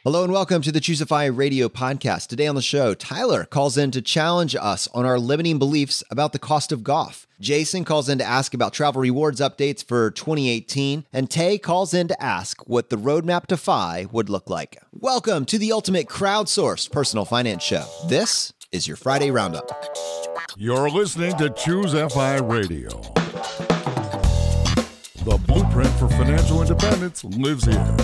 Hello and welcome to the Choosify Radio podcast. Today on the show, Tyler calls in to challenge us on our limiting beliefs about the cost of golf. Jason calls in to ask about travel rewards updates for 2018. And Tay calls in to ask what the roadmap to FI would look like. Welcome to the ultimate crowdsourced personal finance show. This is your Friday Roundup. You're listening to Choose FI Radio. The blueprint for financial independence lives here.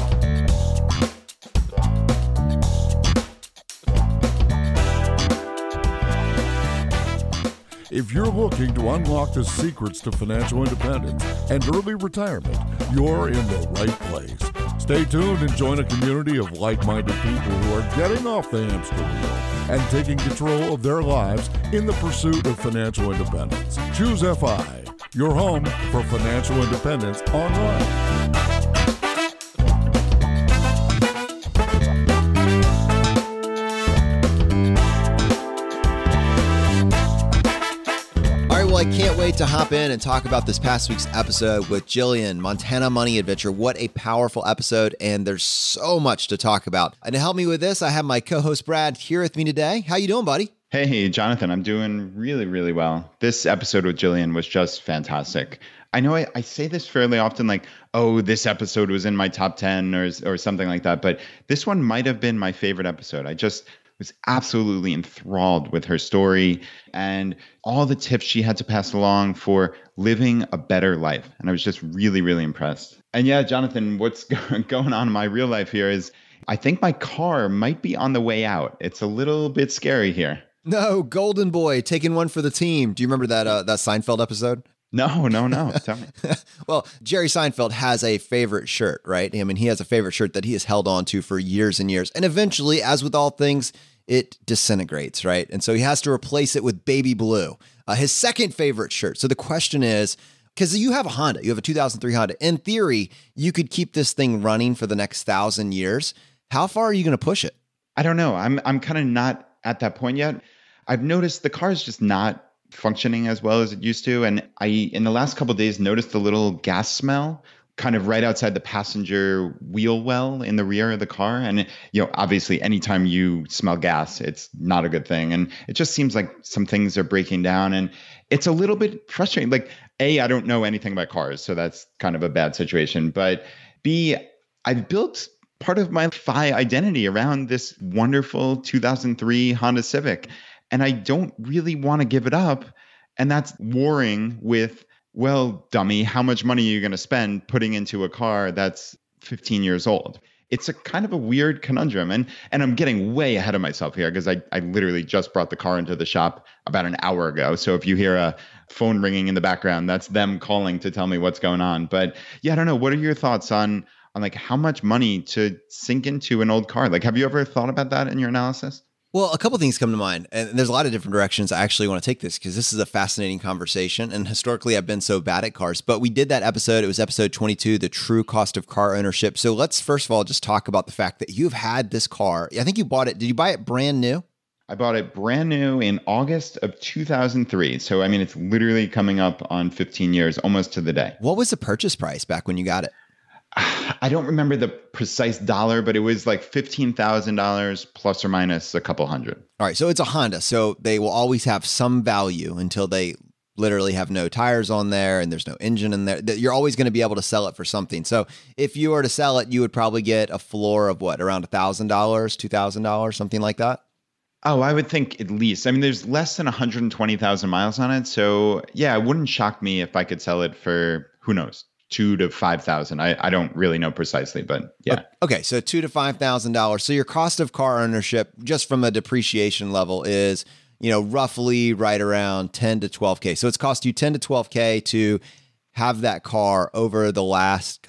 If you're looking to unlock the secrets to financial independence and early retirement, you're in the right place. Stay tuned and join a community of like-minded people who are getting off the hamster wheel and taking control of their lives in the pursuit of financial independence. Choose FI, your home for financial independence online. I can't wait to hop in and talk about this past week's episode with Jillian, Montana Money Adventure. What a powerful episode, and there's so much to talk about. And to help me with this, I have my co-host Brad here with me today. How you doing, buddy? Hey, Jonathan, I'm doing really, really well. This episode with Jillian was just fantastic. I know I say this fairly often, like, oh, this episode was in my top 10 or something like that, but this one might have been my favorite episode. I just was absolutely enthralled with her story and all the tips she had to pass along for living a better life. And I was just really, really impressed. And yeah, Jonathan, what's going on in my real life here is I think my car might be on the way out. It's a little bit scary here. No, Golden Boy taking one for the team. Do you remember that Seinfeld episode? No. Tell me. Well, Jerry Seinfeld has a favorite shirt, right? I mean, he has a favorite shirt that he has held on to for years and years. And eventually, as with all things, it disintegrates, right? And so he has to replace it with baby blue, his second favorite shirt. So the question is, because you have a Honda, you have a 2003 Honda. In theory, you could keep this thing running for the next 1,000 years. How far are you going to push it? I don't know. I'm kind of not at that point yet. I've noticed the car is just not functioning as well as it used to. And I, in the last couple of days, noticed a little gas smell kind of right outside the passenger wheel well in the rear of the car. And, obviously anytime you smell gas, it's not a good thing. And it just seems like some things are breaking down and it's a little bit frustrating. Like, A, I don't know anything about cars, so that's kind of a bad situation. But B, I've built part of my FI identity around this wonderful 2003 Honda Civic. And I don't really want to give it up. And that's warring with, well, dummy, how much money are you going to spend putting into a car that's 15 years old? It's a kind of a weird conundrum. And I'm getting way ahead of myself here because I literally just brought the car into the shop about an hour ago. So if you hear a phone ringing in the background, that's them calling to tell me what's going on. But yeah, I don't know. What are your thoughts on like how much money to sink into an old car? Like, have you ever thought about that in your analysis? Well, a couple of things come to mind, and there's a lot of different directions I actually want to take this because this is a fascinating conversation. And historically, I've been so bad at cars, but we did that episode. It was episode 22, the true cost of car ownership. So let's first of all just talk about the fact that you've had this car. I think you bought it. Did you buy it brand new? I bought it brand new in August of 2003. So, I mean, it's literally coming up on 15 years, almost to the day. What was the purchase price back when you got it? I don't remember the precise dollar, but it was like $15,000 plus or minus a couple hundred. All right. So it's a Honda. So they will always have some value until they literally have no tires on there and there's no engine in there. You're always going to be able to sell it for something. So if you were to sell it, you would probably get a floor of what, around $1,000, $2,000, something like that? Oh, I would think at least. I mean, there's less than 120,000 miles on it. So yeah, it wouldn't shock me if I could sell it for, who knows, $2,000 to $5,000. I don't really know precisely, but yeah. Okay, so $2,000 to $5,000. So your cost of car ownership, just from a depreciation level, is roughly right around 10 to 12K. So it's cost you 10 to 12K to have that car over the last,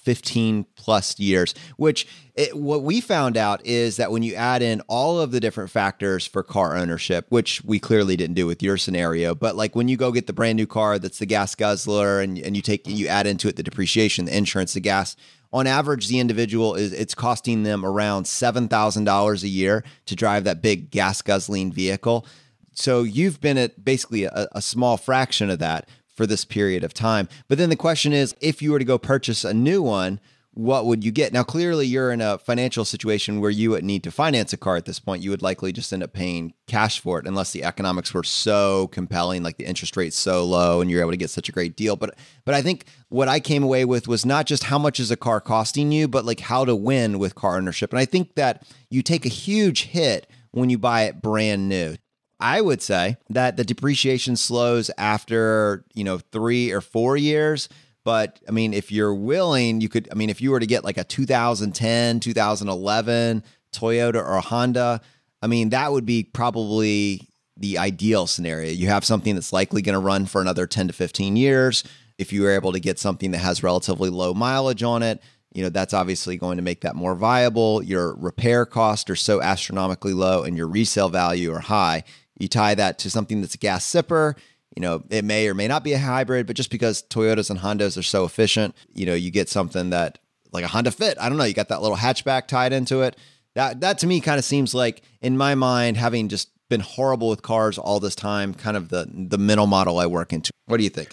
15 plus years, which what we found out is that when you add in all of the different factors for car ownership, which we clearly didn't do with your scenario, but like when you go get the brand new car that's the gas guzzler and you add into it the depreciation, the insurance, the gas, on average, the individual it's costing them around $7,000 a year to drive that big gas guzzling vehicle. So you've been at basically a small fraction of that for this period of time. But then the question is, if you were to go purchase a new one, what would you get? Now, clearly you're in a financial situation where you would need to finance a car at this point. You would likely just end up paying cash for it unless the economics were so compelling, like the interest rate's so low and you're able to get such a great deal. But I think what I came away with was not just how much is a car costing you, but like how to win with car ownership. And I think that you take a huge hit when you buy it brand new. I would say that the depreciation slows after, 3 or 4 years. But I mean, if you're willing, you could, if you were to get like a 2010, 2011 Toyota or a Honda, that would be probably the ideal scenario. You have something that's likely going to run for another 10 to 15 years. If you were able to get something that has relatively low mileage on it, that's obviously going to make that more viable. Your repair costs are so astronomically low and your resale value are high. You tie that to something that's a gas sipper. It may or may not be a hybrid, but just because Toyotas and Hondas are so efficient, you get something that like a Honda Fit. I don't know. You got that little hatchback tied into it. That to me kind of seems like, in my mind, having just been horrible with cars all this time, kind of the middle model I work into. What do you think?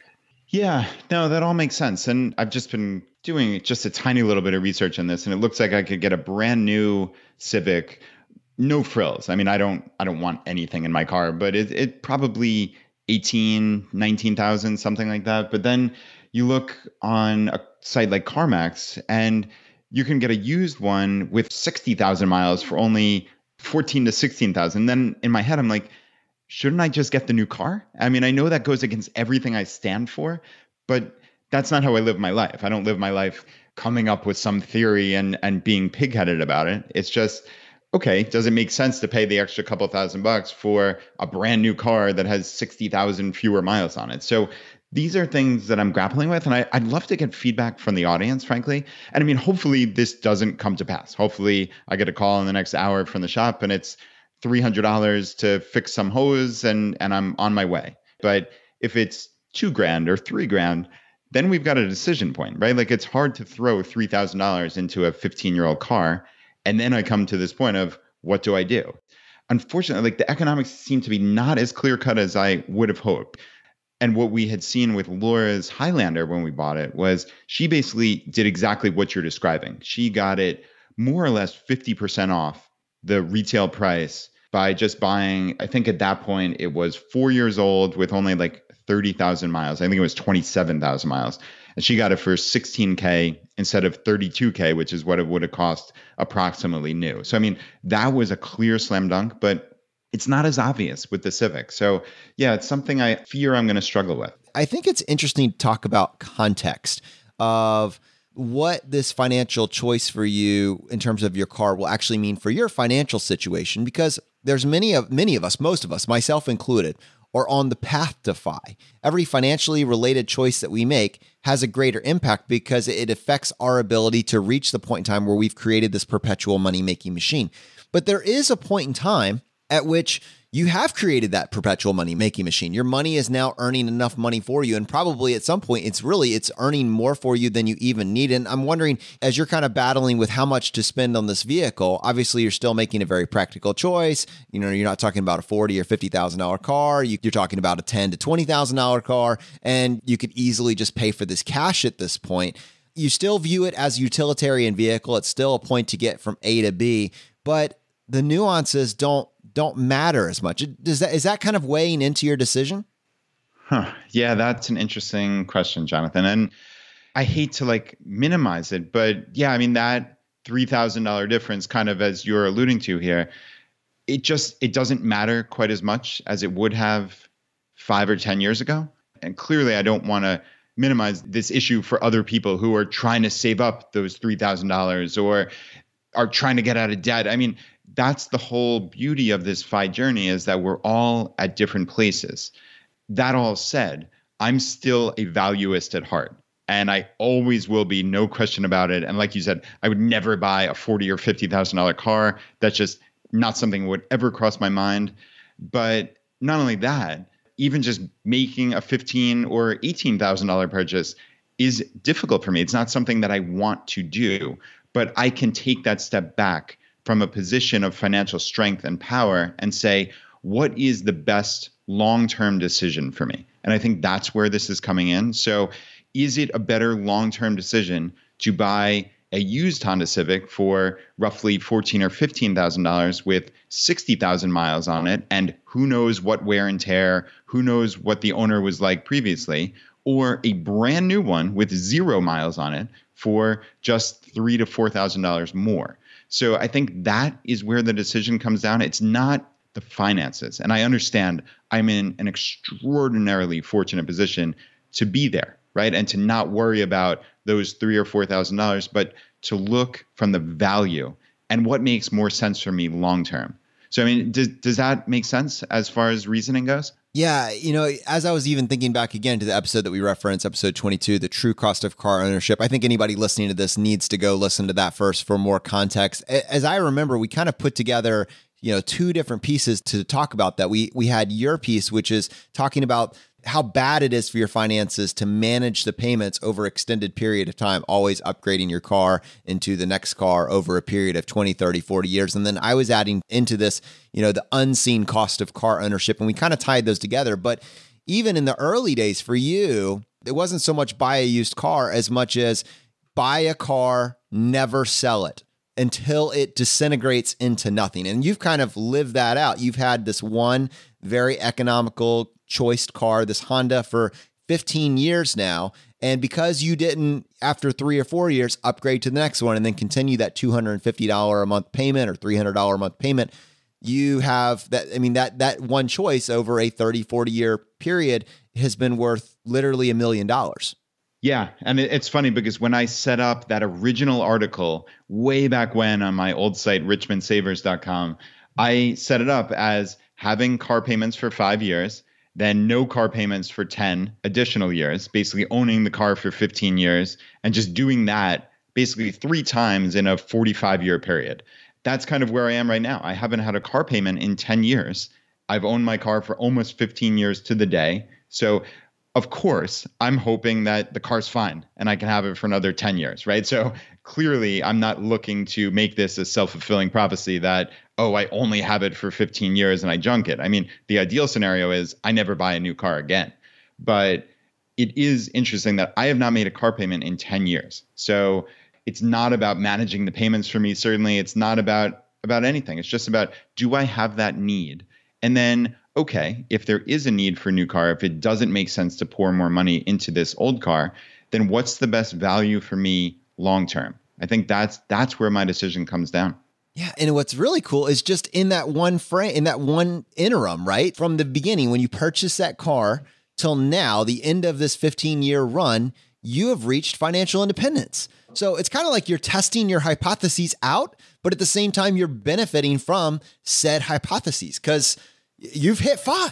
Yeah, no, that all makes sense. And I've just been doing just a tiny little bit of research on this, and it looks like I could get a brand new Civic, no frills. I don't want anything in my car, but it probably 18, 19,000, something like that. But then you look on a site like CarMax and you can get a used one with 60,000 miles for only 14 to 16,000. Then in my head, I'm like, shouldn't I just get the new car? I know that goes against everything I stand for, but that's not how I live my life. I don't live my life coming up with some theory and being pigheaded about it. It's just, okay, does it make sense to pay the extra couple $1,000 for a brand new car that has 60,000 fewer miles on it? So these are things that I'm grappling with, and I'd love to get feedback from the audience, frankly. And hopefully this doesn't come to pass. Hopefully I get a call in the next hour from the shop and it's $300 to fix some hose and I'm on my way. But if it's $2,000 or $3,000, then we've got a decision point, right? Like it's hard to throw $3,000 into a 15-year-old car. And then I come to this point of, what do I do? Unfortunately, the economics seem to be not as clear-cut as I would have hoped. And what we had seen with Laura's Highlander when we bought it was she basically did exactly what you're describing. She got it more or less 50% off the retail price by just buying, I think at that point it was 4 years old with only like 30,000 miles. I think it was 27,000 miles. And she got it for $16K instead of $32K, which is what it would have cost approximately new. So, that was a clear slam dunk, but it's not as obvious with the Civic. So, yeah, it's something I fear I'm going to struggle with. I think it's interesting to talk about context of what this financial choice for you in terms of your car will actually mean for your financial situation, because there's many of us, most of us, myself included, are on the path to FI. Every financially related choice that we make has a greater impact because it affects our ability to reach the point in time where we've created this perpetual money-making machine. But there is a point in time at which you have created that perpetual money-making machine. Your money is now earning enough money for you. And probably at some point, it's earning more for you than you even need. And I'm wondering, as you're kind of battling with how much to spend on this vehicle, obviously you're still making a very practical choice. You're not talking about a $40,000 or $50,000 car. You're talking about a $10,000 to $20,000 car. And you could easily just pay for this cash at this point. You still view it as a utilitarian vehicle. It's still a point to get from A to B, but the nuances don't matter as much. Is that kind of weighing into your decision? Yeah, that's an interesting question, Jonathan. And I hate to minimize it, but yeah, that $3,000 difference, kind of as you're alluding to here, it doesn't matter quite as much as it would have 5 or 10 years ago. And clearly I don't want to minimize this issue for other people who are trying to save up those $3,000 or are trying to get out of debt. That's the whole beauty of this FI journey, is that we're all at different places. That all said, I'm still a valuist at heart, and I always will be, no question about it. And like you said, I would never buy a $40,000 or $50,000 car. That's just not something that would ever cross my mind. But not only that, even just making a $15,000 or $18,000 purchase is difficult for me. It's not something that I want to do, but I can take that step back from a position of financial strength and power and say, what is the best long-term decision for me? And I think that's where this is coming in. So is it a better long-term decision to buy a used Honda Civic for roughly $14,000 or $15,000 with 60,000 miles on it, and who knows what wear and tear, who knows what the owner was like previously, or a brand new one with 0 miles on it for just $3,000 to $4,000 more. So I think that is where the decision comes down. It's not the finances. And I understand I'm in an extraordinarily fortunate position to be there, right? And to not worry about those $3,000 or $4,000, but to look from the value and what makes more sense for me long term. So, I mean, does that make sense as far as reasoning goes? Yeah, as I was even thinking back again to the episode that we referenced, episode 22, the true cost of car ownership, I think anybody listening to this needs to go listen to that first for more context. As I remember, we kind of put together, two different pieces to talk about that. We had your piece, which is talking about how bad it is for your finances to manage the payments over extended period of time, always upgrading your car into the next car over a period of 20, 30, 40 years. And then I was adding into this, the unseen cost of car ownership, and we kind of tied those together. But even in the early days for you, it wasn't so much buy a used car as much as buy a car, never sell it until it disintegrates into nothing. And you've kind of lived that out. You've had this one very economical choiced car, this Honda, for 15 years now. And because you didn't, after 3 or 4 years, upgrade to the next one and then continue that $250 a month payment or $300 a month payment, you have that. I mean, that one choice over a 30, 40 year period has been worth literally $1 million. Yeah. And it's funny because when I set up that original article way back when on my old site, richmondsavers.com, I set it up as having car payments for 5 years, then no car payments for 10 additional years, basically owning the car for 15 years and just doing that basically 3 times in a 45-year period. That's kind of where I am right now. I haven't had a car payment in 10 years. I've owned my car for almost 15 years to the day. So of course, I'm hoping that the car's fine and I can have it for another 10 years, right? So clearly, I'm not looking to make this a self-fulfilling prophecy that, oh, I only have it for 15 years and I junk it. I mean, the ideal scenario is I never buy a new car again. But it is interesting that I have not made a car payment in 10 years. So it's not about managing the payments for me. Certainly, it's not about anything. It's just about, do I have that need? And then, okay, if there is a need for a new car, if it doesn't make sense to pour more money into this old car, then what's the best value for me long term? I think that's where my decision comes down. Yeah. And what's really cool is just in that one frame, in that one interim, right? From the beginning, when you purchase that car till now, the end of this 15-year run, you have reached financial independence. So it's kind of like you're testing your hypotheses out, but at the same time, you're benefiting from said hypotheses because you've hit 5.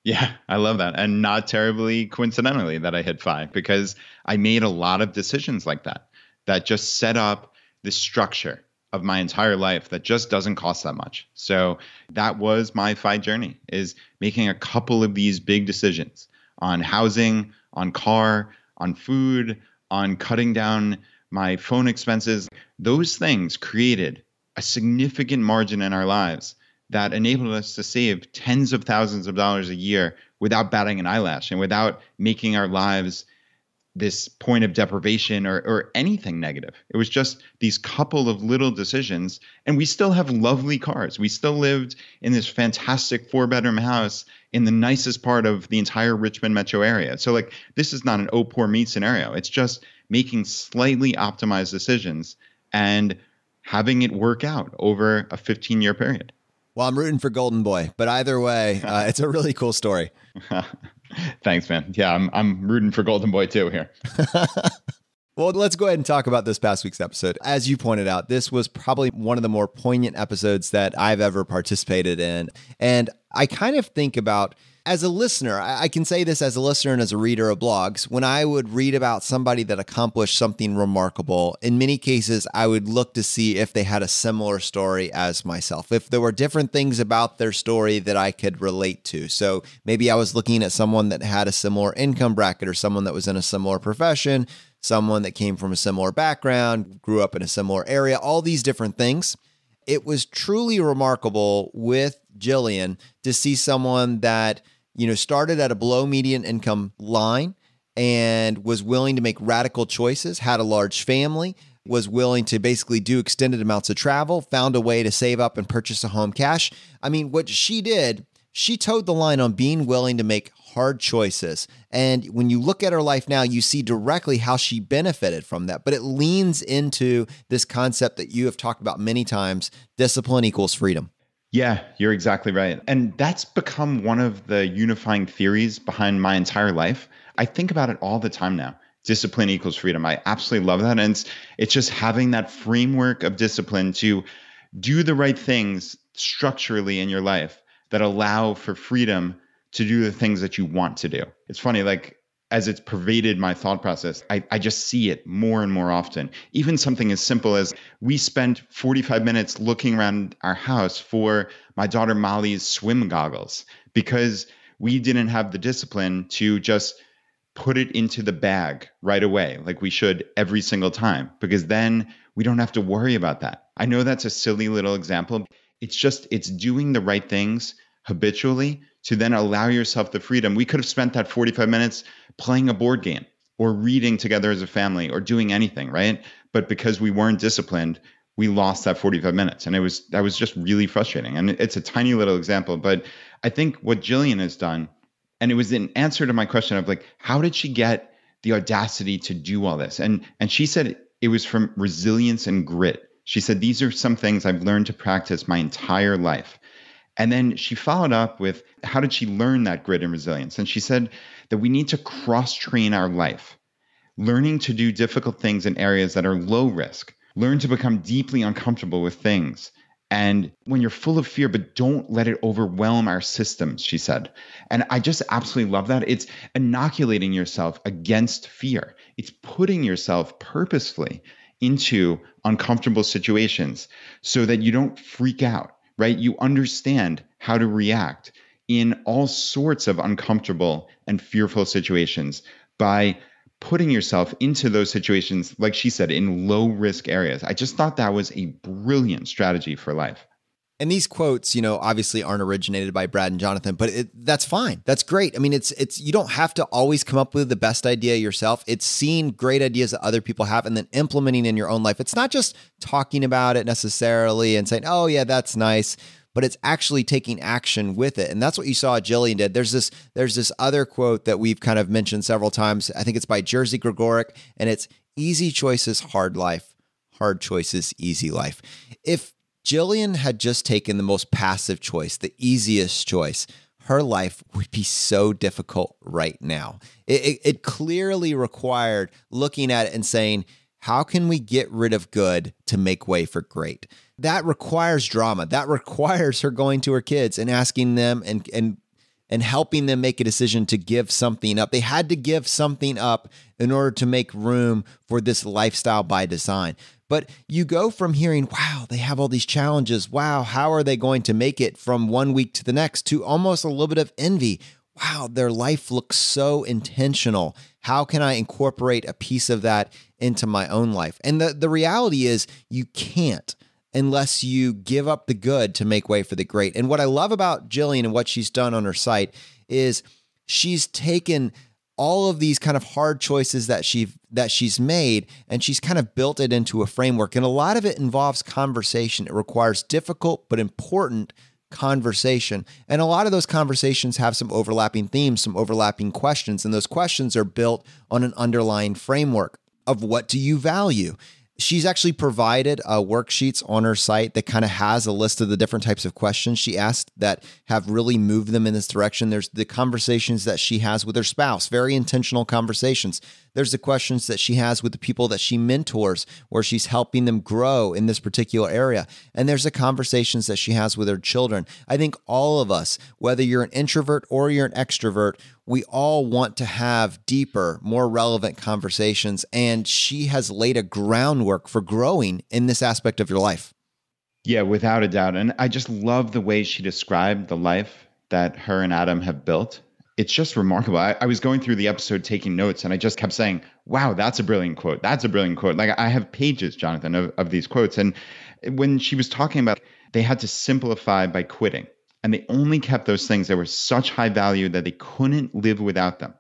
Yeah, I love that. And not terribly coincidentally that I hit 5, because I made a lot of decisions like that just set up the structure of my entire life that just doesn't cost that much. So that was my FI journey, is making a couple of these big decisions on housing, on car, on food, on cutting down my phone expenses. Those things created a significant margin in our lives that enabled us to save tens of thousands of dollars a year without batting an eyelash and without making our lives this point of deprivation or anything negative. It was just these couple of little decisions, and we still have lovely cars. We still lived in this fantastic 4-bedroom house in the nicest part of the entire Richmond metro area. So like, this is not an oh, poor me scenario. It's just making slightly optimized decisions and having it work out over a 15-year period. Well, I'm rooting for Golden Boy, but either way, it's a really cool story. Thanks, man. Yeah, I'm rooting for Golden Boy too here. Well, let's go ahead and talk about this past week's episode. As you pointed out, this was probably one of the more poignant episodes that I've ever participated in. And I kind of think about, as a listener, I can say this as a listener and as a reader of blogs, when I would read about somebody that accomplished something remarkable, in many cases, I would look to see if they had a similar story as myself, if there were different things about their story that I could relate to. So maybe I was looking at someone that had a similar income bracket or someone that was in a similar profession, someone that came from a similar background, grew up in a similar area, all these different things. It was truly remarkable with Jillian to see someone that, started at a below median income line and was willing to make radical choices, had a large family, was willing to basically do extended amounts of travel, found a way to save up and purchase a home cash. I mean, what she did, she towed the line on being willing to make hard choices. And when you look at her life now, you see directly how she benefited from that. But it leans into this concept that you have talked about many times: discipline equals freedom. Yeah, you're exactly right. And that's become one of the unifying theories behind my entire life. I think about it all the time now. Discipline equals freedom. I absolutely love that. And it's just having that framework of discipline to do the right things structurally in your life that allow for freedom to do the things that you want to do. It's funny, like as it's pervaded my thought process, I just see it more and more often. Even something as simple as we spent 45 minutes looking around our house for my daughter Molly's swim goggles because we didn't have the discipline to just put it into the bag right away, like we should every single time, because then we don't have to worry about that. I know that's a silly little example. It's doing the right things habitually to then allow yourself the freedom. We could have spent that 45 minutes playing a board game or reading together as a family or doing anything, right? But because we weren't disciplined, we lost that 45 minutes. And that was just really frustrating. And it's a tiny little example, but I think what Jillian has done, and it was an answer to my question of like, how did she get the audacity to do all this? And she said it was from resilience and grit. She said, these are some things I've learned to practice my entire life. And then she followed up with, how did she learn that grit and resilience? And she said that we need to cross-train our life, learning to do difficult things in areas that are low risk, learn to become deeply uncomfortable with things. And when you're full of fear, but don't let it overwhelm our systems, she said. And I just absolutely love that. It's inoculating yourself against fear. It's putting yourself purposefully into uncomfortable situations so that you don't freak out, right? You understand how to react in all sorts of uncomfortable and fearful situations by putting yourself into those situations, like she said, in low risk areas. I just thought that was a brilliant strategy for life. And these quotes, obviously aren't originated by Brad and Jonathan, but that's fine. That's great. I mean, it's you don't have to always come up with the best idea yourself. It's seeing great ideas that other people have and then implementing in your own life. It's not just talking about it necessarily and saying, oh yeah, that's nice, but it's actually taking action with it. And that's what you saw Jillian did. There's this other quote that we've kind of mentioned several times. I think it's by Jerzy Gregorek, and it's easy choices, hard life, hard choices, easy life. If Jillian had just taken the most passive choice, the easiest choice, her life would be so difficult right now. It clearly required looking at it and saying, how can we get rid of good to make way for great? That requires drama. That requires her going to her kids and asking them and helping them make a decision to give something up. They had to give something up in order to make room for this lifestyle by design. But you go from hearing, wow, they have all these challenges. Wow, how are they going to make it from one week to the next, to almost a little bit of envy. Wow, their life looks so intentional. How can I incorporate a piece of that into my own life? And the reality is you can't unless you give up the good to make way for the great. And what I love about Jillian and what she's done on her site is she's taken all of these kind of hard choices that she's made, and she's kind of built it into a framework. And a lot of it involves conversation. It requires difficult but important conversation. And a lot of those conversations have some overlapping themes, some overlapping questions. And those questions are built on an underlying framework of what do you value? She's actually provided worksheets on her site that kind of has a list of the different types of questions she asked that have really moved them in this direction. There's the conversations that she has with her spouse, very intentional conversations. There's the questions that she has with the people that she mentors, where she's helping them grow in this particular area. And there's the conversations that she has with her children. I think all of us, whether you're an introvert or you're an extrovert, we all want to have deeper, more relevant conversations. And she has laid a groundwork for growing in this aspect of your life. Yeah, without a doubt. And I just love the way she described the life that her and Adam have built. It's just remarkable. I was going through the episode taking notes, and I just kept saying, wow, that's a brilliant quote. That's a brilliant quote. Like, I have pages, Jonathan, of these quotes. And when she was talking about they had to simplify by quitting, and they only kept those things that were such high value that they couldn't live without them.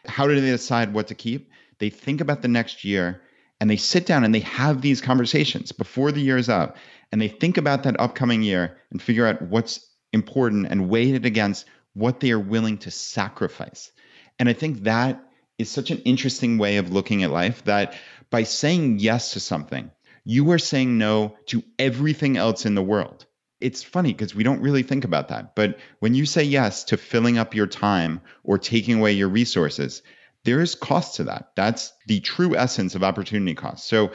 How do they decide what to keep? They think about the next year and they sit down and they have these conversations before the year is up, and they think about that upcoming year and figure out what's important and weigh it against what they are willing to sacrifice. And I think that is such an interesting way of looking at life, that by saying yes to something, you are saying no to everything else in the world. It's funny because we don't really think about that. But when you say yes to filling up your time or taking away your resources, there is cost to that. That's the true essence of opportunity cost. So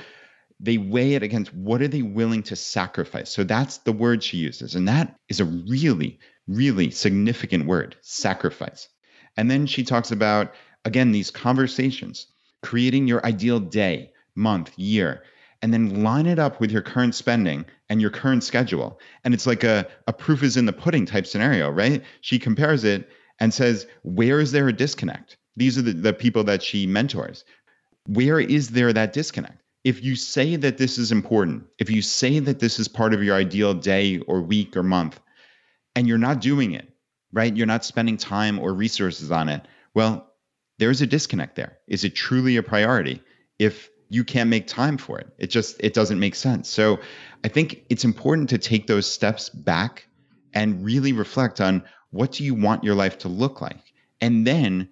they weigh it against what are they willing to sacrifice. So that's the word she uses. And that is a really, really significant word, sacrifice. And then she talks about, again, these conversations, creating your ideal day, month, year, and then line it up with your current spending and your current schedule. And it's like a proof is in the pudding type scenario, right? She compares it and says, where is there a disconnect? These are the people that she mentors. Where is there that disconnect? If you say that this is important, if you say that this is part of your ideal day or week or month, and you're not doing it, right? You're not spending time or resources on it. Well, there's a disconnect there. Is it truly a priority? If you can't make time for it, it doesn't make sense. So I think it's important to take those steps back and really reflect on, what do you want your life to look like? And then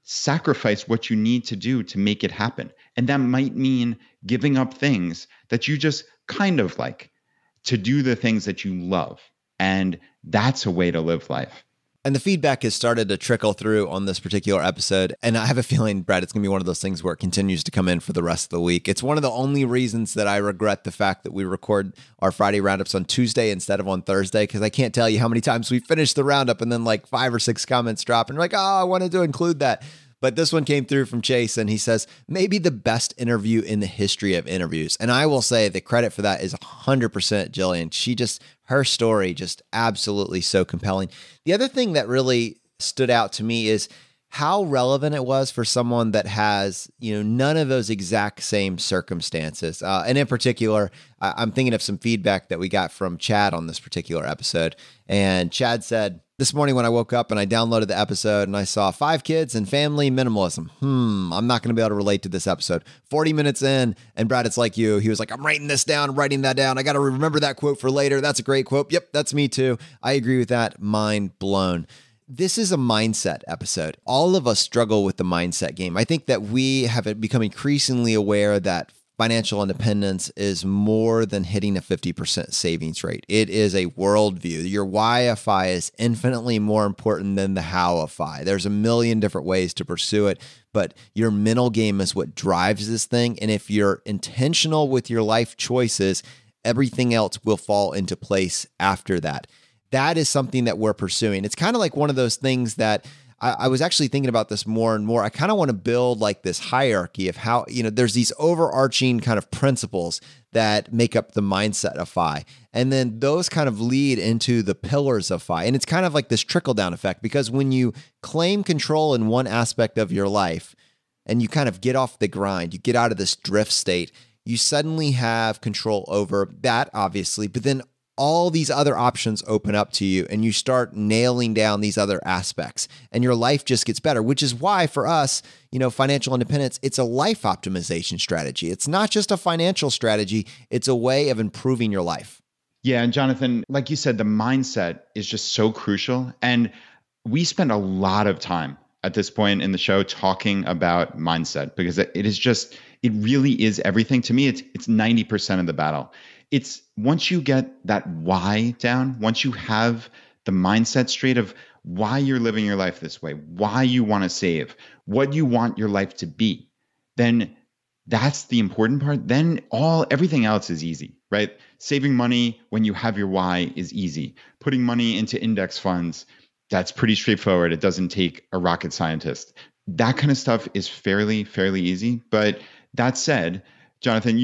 sacrifice what you need to do to make it happen. And that might mean giving up things that you just kind of like, to do the things that you love. And that's a way to live life. And the feedback has started to trickle through on this particular episode. And I have a feeling, Brad, it's going to be one of those things where it continues to come in for the rest of the week. It's one of the only reasons that I regret the fact that we record our Friday roundups on Tuesday instead of on Thursday, because I can't tell you how many times we finish the roundup and then like 5 or 6 comments drop and we're like, oh, I wanted to include that. But this one came through from Chase, and he says, maybe the best interview in the history of interviews. And I will say the credit for that is 100% Jillian. Her story just absolutely so compelling. The other thing that really stood out to me is how relevant it was for someone that has, none of those exact same circumstances. And in particular, I'm thinking of some feedback that we got from Chad on this particular episode. And Chad said, this morning when I woke up and I downloaded the episode and I saw 5 kids and family minimalism. I'm not going to be able to relate to this episode. 40 minutes in, and Brad, it's like you. He was like, I'm writing this down, I'm writing that down. I got to remember that quote for later. That's a great quote. Yep, that's me too. I agree with that. Mind blown. This is a mindset episode. All of us struggle with the mindset game. I think that we have become increasingly aware that financial independence is more than hitting a 50% savings rate. It is a worldview. Your why-ify is infinitely more important than the how-ify. There's a million different ways to pursue it, but your mental game is what drives this thing. And if you're intentional with your life choices, everything else will fall into place after that. That is something that we're pursuing. It's kind of like one of those things that I was actually thinking about this more and more. I kind of want to build like this hierarchy of how, there's these overarching kind of principles that make up the mindset of FI. And then those kind of lead into the pillars of FI. And it's kind of like this trickle down effect, because when you claim control in one aspect of your life and you kind of get off the grind, you get out of this drift state, you suddenly have control over that, obviously, but then all these other options open up to you and you start nailing down these other aspects and your life just gets better, which is why for us, financial independence, it's a life optimization strategy. It's not just a financial strategy. It's a way of improving your life. Yeah. And Jonathan, like you said, the mindset is just so crucial. And we spend a lot of time at this point in the show talking about mindset, because it really is everything. To me, it's 90% of the battle. It's once you get that why down, once you have the mindset straight of why you're living your life this way, why you want to save, what you want your life to be, then that's the important part. Then everything else is easy, right? Saving money when you have your why is easy. Putting money into index funds, that's pretty straightforward. It doesn't take a rocket scientist. That kind of stuff is fairly easy. But that said, Jonathan,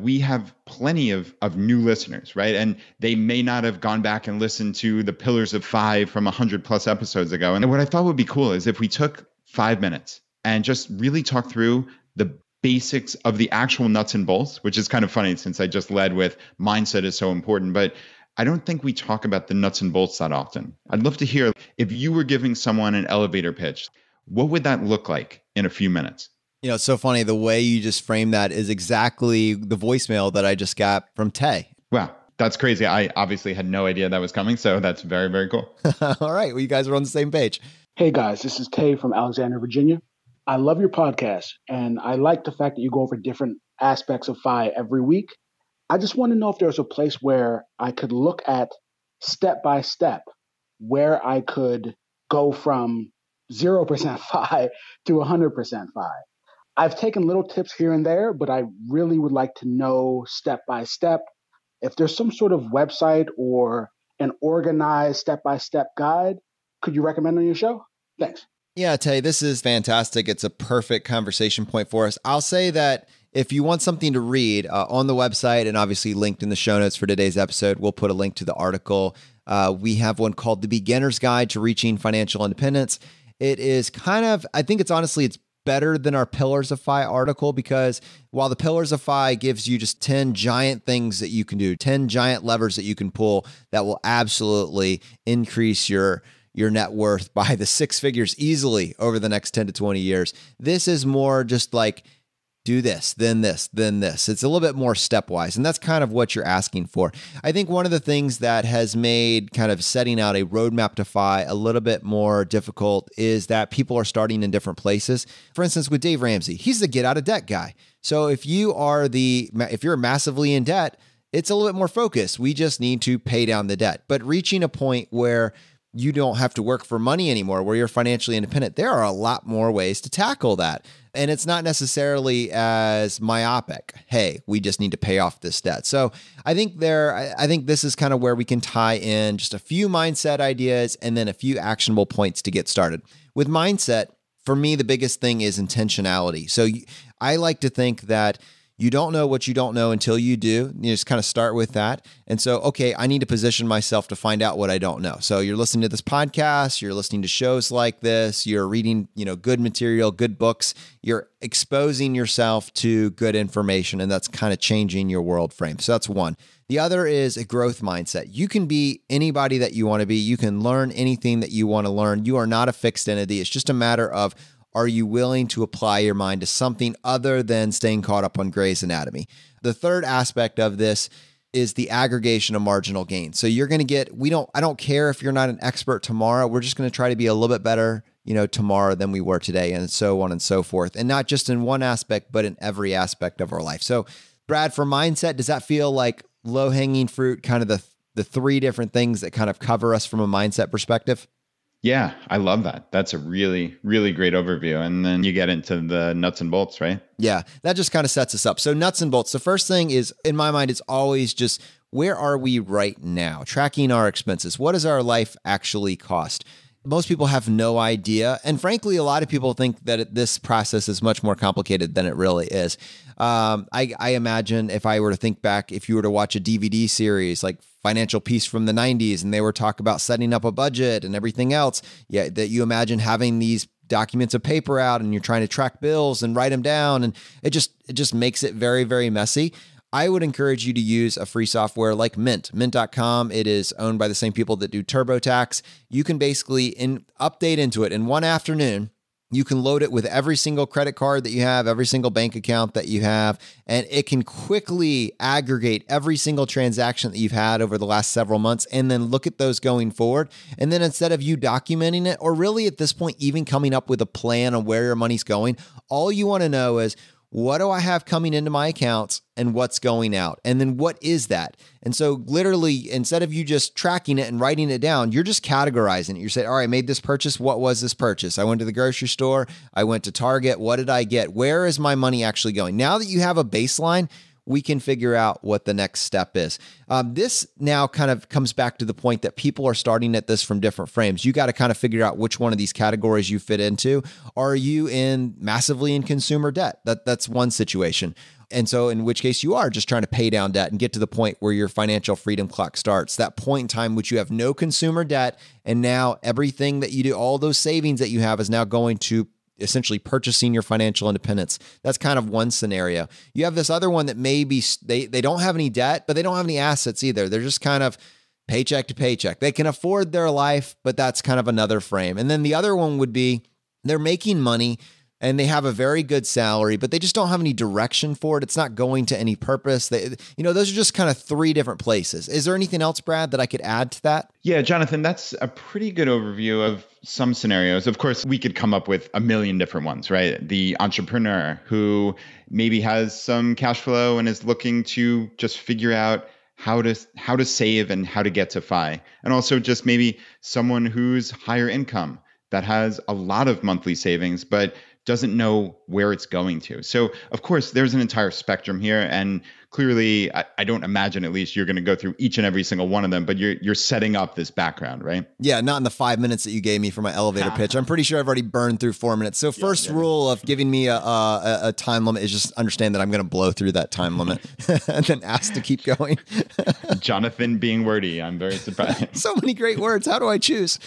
we have plenty of new listeners, right? And they may not have gone back and listened to the Pillars of FI from 100+ episodes ago. And what I thought would be cool is if we took 5 minutes and just really talk through the basics of the actual nuts and bolts, which is kind of funny since I just led with mindset is so important. But I don't think we talk about the nuts and bolts that often. I'd love to hear, if you were giving someone an elevator pitch, what would that look like in a few minutes? It's so funny. The way you just framed that is exactly the voicemail that I just got from Tay. Wow. That's crazy. I obviously had no idea that was coming. So that's very, very cool. All right. Well, you guys are on the same page. Hey guys, this is Tay from Alexandria, Virginia. I love your podcast, and I like the fact that you go over different aspects of FI every week. I just want to know if there's a place where I could look at step by step where I could go from 0% FI to 100% FI. I've taken little tips here and there, but I really would like to know step by step. If there's some sort of website or an organized step-by-step guide, could you recommend on your show? Thanks. Yeah, Tay, this is fantastic. It's a perfect conversation point for us. I'll say that if you want something to read on the website, and obviously linked in the show notes for today's episode, we'll put a link to the article. We have one called The Beginner's Guide to Reaching Financial Independence. It is I think it's better than our Pillars of FI article, because while the Pillars of FI gives you just 10 giant things that you can do, 10 giant levers that you can pull that will absolutely increase your net worth by the six figures easily over the next 10 to 20 years. This is more just like, do this, then this, then this. It's a little bit more stepwise, and that's kind of what you're asking for. I think one of the things that has made kind of setting out a roadmap to FI a little bit more difficult is that people are starting in different places. For instance, with Dave Ramsey, he's the get out of debt guy. So if you're massively in debt, it's a little bit more focused. We just need to pay down the debt. But reaching a point where you don't have to work for money anymore, where you're financially independent, there are a lot more ways to tackle that. And it's not necessarily as myopic. Hey, we just need to pay off this debt. So I think this is kind of where we can tie in just a few mindset ideas and then a few actionable points to get started. With mindset, for me, the biggest thing is intentionality. So I like to think that you don't know what you don't know until you do. You just kind of start with that. And so, okay, I need to position myself to find out what I don't know. So you're listening to this podcast, you're listening to shows like this, you're reading, good material, good books, you're exposing yourself to good information, and that's kind of changing your world frame. So that's one. The other is a growth mindset. You can be anybody that you want to be. You can learn anything that you want to learn. You are not a fixed entity. It's just a matter of, are you willing to apply your mind to something other than staying caught up on Grey's Anatomy? The third aspect of this is the aggregation of marginal gain. So you're going to get, I don't care if you're not an expert tomorrow. We're just going to try to be a little bit better, tomorrow than we were today, and so on and so forth. And not just in one aspect, but in every aspect of our life. So Brad, for mindset, does that feel like low-hanging fruit, kind of the three different things that kind of cover us from a mindset perspective? Yeah, I love that. That's a really, really great overview. And then you get into the nuts and bolts, right? Yeah, that just kind of sets us up. So nuts and bolts. The first thing is, in my mind, it's always just, where are we right now? Tracking our expenses. What does our life actually cost? Most people have no idea. And frankly, a lot of people think that this process is much more complicated than it really is. I imagine if I were to think back, if you were to watch a DVD series like Financial Peace from the 90s, and they were talk about setting up a budget and everything else, that you imagine having these documents of paper out and you're trying to track bills and write them down. And it just makes it very, very messy. I would encourage you to use a free software like Mint. Mint.com. It is owned by the same people that do TurboTax. You can basically update into it in one afternoon. You can load it with every single credit card that you have, every single bank account that you have, and it can quickly aggregate every single transaction that you've had over the last several months and then look at those going forward. And then instead of you documenting it, or really at this point, even coming up with a plan on where your money's going, all you want to know is, what do I have coming into my accounts and what's going out? And then what is that? And so literally, instead of you just tracking it and writing it down, you're just categorizing it. You're saying, all right, I made this purchase. What was this purchase? I went to the grocery store. I went to Target. What did I get? Where is my money actually going? Now that you have a baseline, we can figure out what the next step is. This now kind of comes back to the point that people are starting at this from different frames. You got to kind of figure out which one of these categories you fit into. Are you massively in consumer debt? That's one situation. And so in which case you are just trying to pay down debt and get to the point where your financial freedom clock starts. That point in time which you have no consumer debt, and now everything that you do, all those savings that you have, is now going to essentially purchasing your financial independence. That's kind of one scenario. You have this other one that maybe they don't have any debt, but they don't have any assets either. They're just kind of paycheck to paycheck. They can afford their life, but that's kind of another frame. And then the other one would be, they're making money and they have a very good salary, but they just don't have any direction for it. It's not going to any purpose. Those are just kind of three different places. Is there anything else, Brad, that I could add to that? Yeah, Jonathan, that's a pretty good overview of some scenarios. Of course, we could come up with a million different ones, right? The entrepreneur who maybe has some cash flow and is looking to just figure out how to save and how to get to FI. And also just maybe someone who's higher income that has a lot of monthly savings, but doesn't know where it's going to. So of course, there's an entire spectrum here. And clearly, I don't imagine at least you're going to go through each and every single one of them, but you're setting up this background, right? Yeah, not in the 5 minutes that you gave me for my elevator pitch. I'm pretty sure I've already burned through 4 minutes. So first rule of giving me a time limit is just understand that I'm going to blow through that time limit and then ask to keep going. Jonathan being wordy. I'm very surprised. So many great words. How do I choose?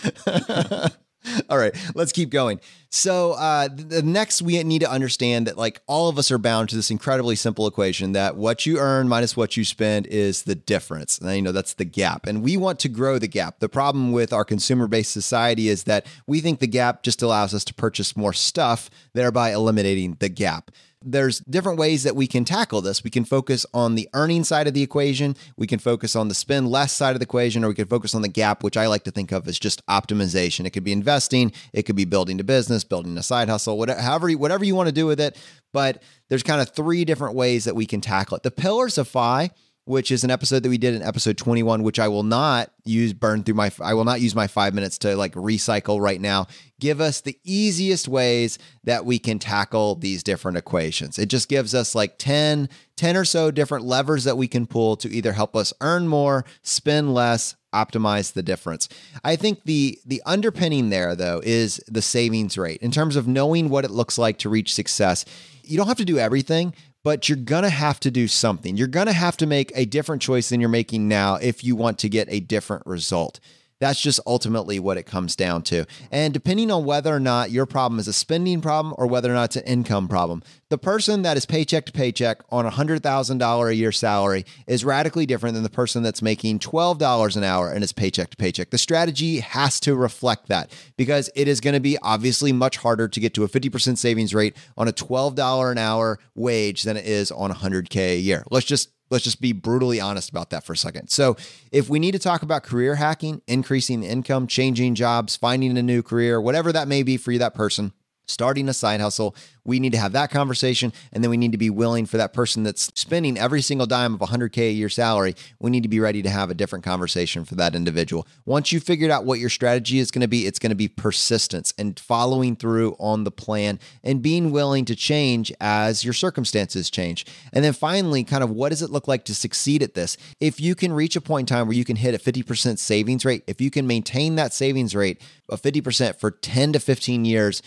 All right, let's keep going. So the next, we need to understand that like all of us are bound to this incredibly simple equation that what you earn minus what you spend is the difference. And that's the gap. And we want to grow the gap. The problem with our consumer-based society is that we think the gap just allows us to purchase more stuff, thereby eliminating the gap. There's different ways that we can tackle this. We can focus on the earning side of the equation. We can focus on the spend less side of the equation, or we can focus on the gap, which I like to think of as just optimization. It could be investing. It could be building a business, building a side hustle, whatever you want to do with it. But there's kind of three different ways that we can tackle it. The pillars of FI, which is an episode that we did in episode 21, which I will not use my 5 minutes to like recycle right now, give us the easiest ways that we can tackle these different equations. It just gives us like 10 or so different levers that we can pull to either help us earn more, spend less, optimize the difference. I think the underpinning there, though, is the savings rate. In terms of knowing what it looks like to reach success, you don't have to do everything, but you're going to have to do something. You're going to have to make a different choice than you're making now if you want to get a different result. That's just ultimately what it comes down to. And depending on whether or not your problem is a spending problem or whether or not it's an income problem, the person that is paycheck to paycheck on a $100,000 a year salary is radically different than the person that's making $12 an hour and is paycheck to paycheck. The strategy has to reflect that because it is going to be obviously much harder to get to a 50% savings rate on a $12 an hour wage than it is on $100K a year. Let's just be brutally honest about that for a second. So if we need to talk about career hacking, increasing the income, changing jobs, finding a new career, whatever that may be for you, that person, starting a side hustle, we need to have that conversation. And then we need to be willing for that person that's spending every single dime of $100K a year salary. We need to be ready to have a different conversation for that individual. Once you've figured out what your strategy is going to be, it's going to be persistence and following through on the plan and being willing to change as your circumstances change. And then finally, kind of what does it look like to succeed at this? If you can reach a point in time where you can hit a 50% savings rate, if you can maintain that savings rate of 50% for 10 to 15 years,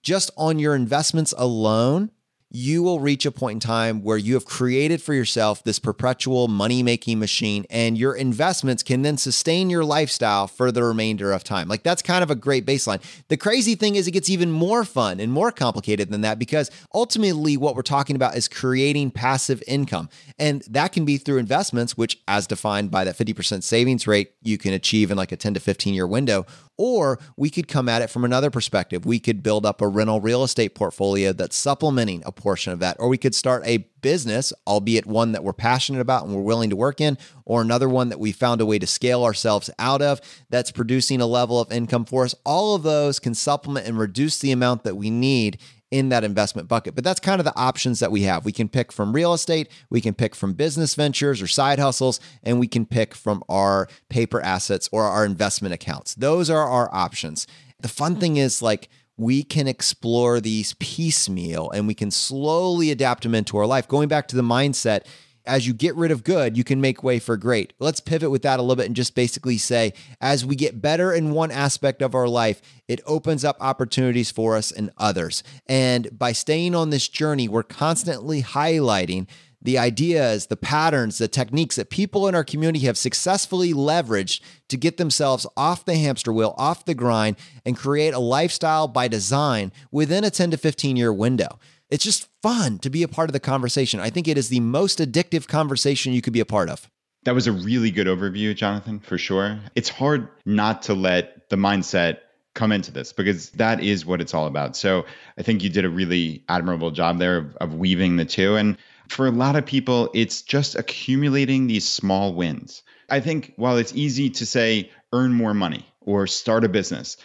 just on your investments alone, you will reach a point in time where you have created for yourself this perpetual money-making machine, and your investments can then sustain your lifestyle for the remainder of time. Like, that's kind of a great baseline. The crazy thing is it gets even more fun and more complicated than that, because ultimately what we're talking about is creating passive income. And that can be through investments, which as defined by that 50% savings rate, you can achieve in like a 10 to 15 year window. Or we could come at it from another perspective. We could build up a rental real estate portfolio that's supplementing a portion of that. Or we could start a business, albeit one that we're passionate about and we're willing to work in, or another one that we found a way to scale ourselves out of that's producing a level of income for us. All of those can supplement and reduce the amount that we need in that investment bucket. But that's kind of the options that we have. We can pick from real estate, we can pick from business ventures or side hustles, and we can pick from our paper assets or our investment accounts. Those are our options. The fun thing is, like, we can explore these piecemeal and we can slowly adapt them into our life. Going back to the mindset, as you get rid of good, you can make way for great. Let's pivot with that a little bit and just basically say, as we get better in one aspect of our life, it opens up opportunities for us in others. And by staying on this journey, we're constantly highlighting the ideas, the patterns, the techniques that people in our community have successfully leveraged to get themselves off the hamster wheel, off the grind, and create a lifestyle by design within a 10 to 15 year window. It's just fun to be a part of the conversation. I think it is the most addictive conversation you could be a part of. That was a really good overview, Jonathan, for sure. It's hard not to let the mindset come into this, because that is what it's all about. So I think you did a really admirable job there of weaving the two. And for a lot of people, it's just accumulating these small wins. I think while it's easy to say earn more money or start a business,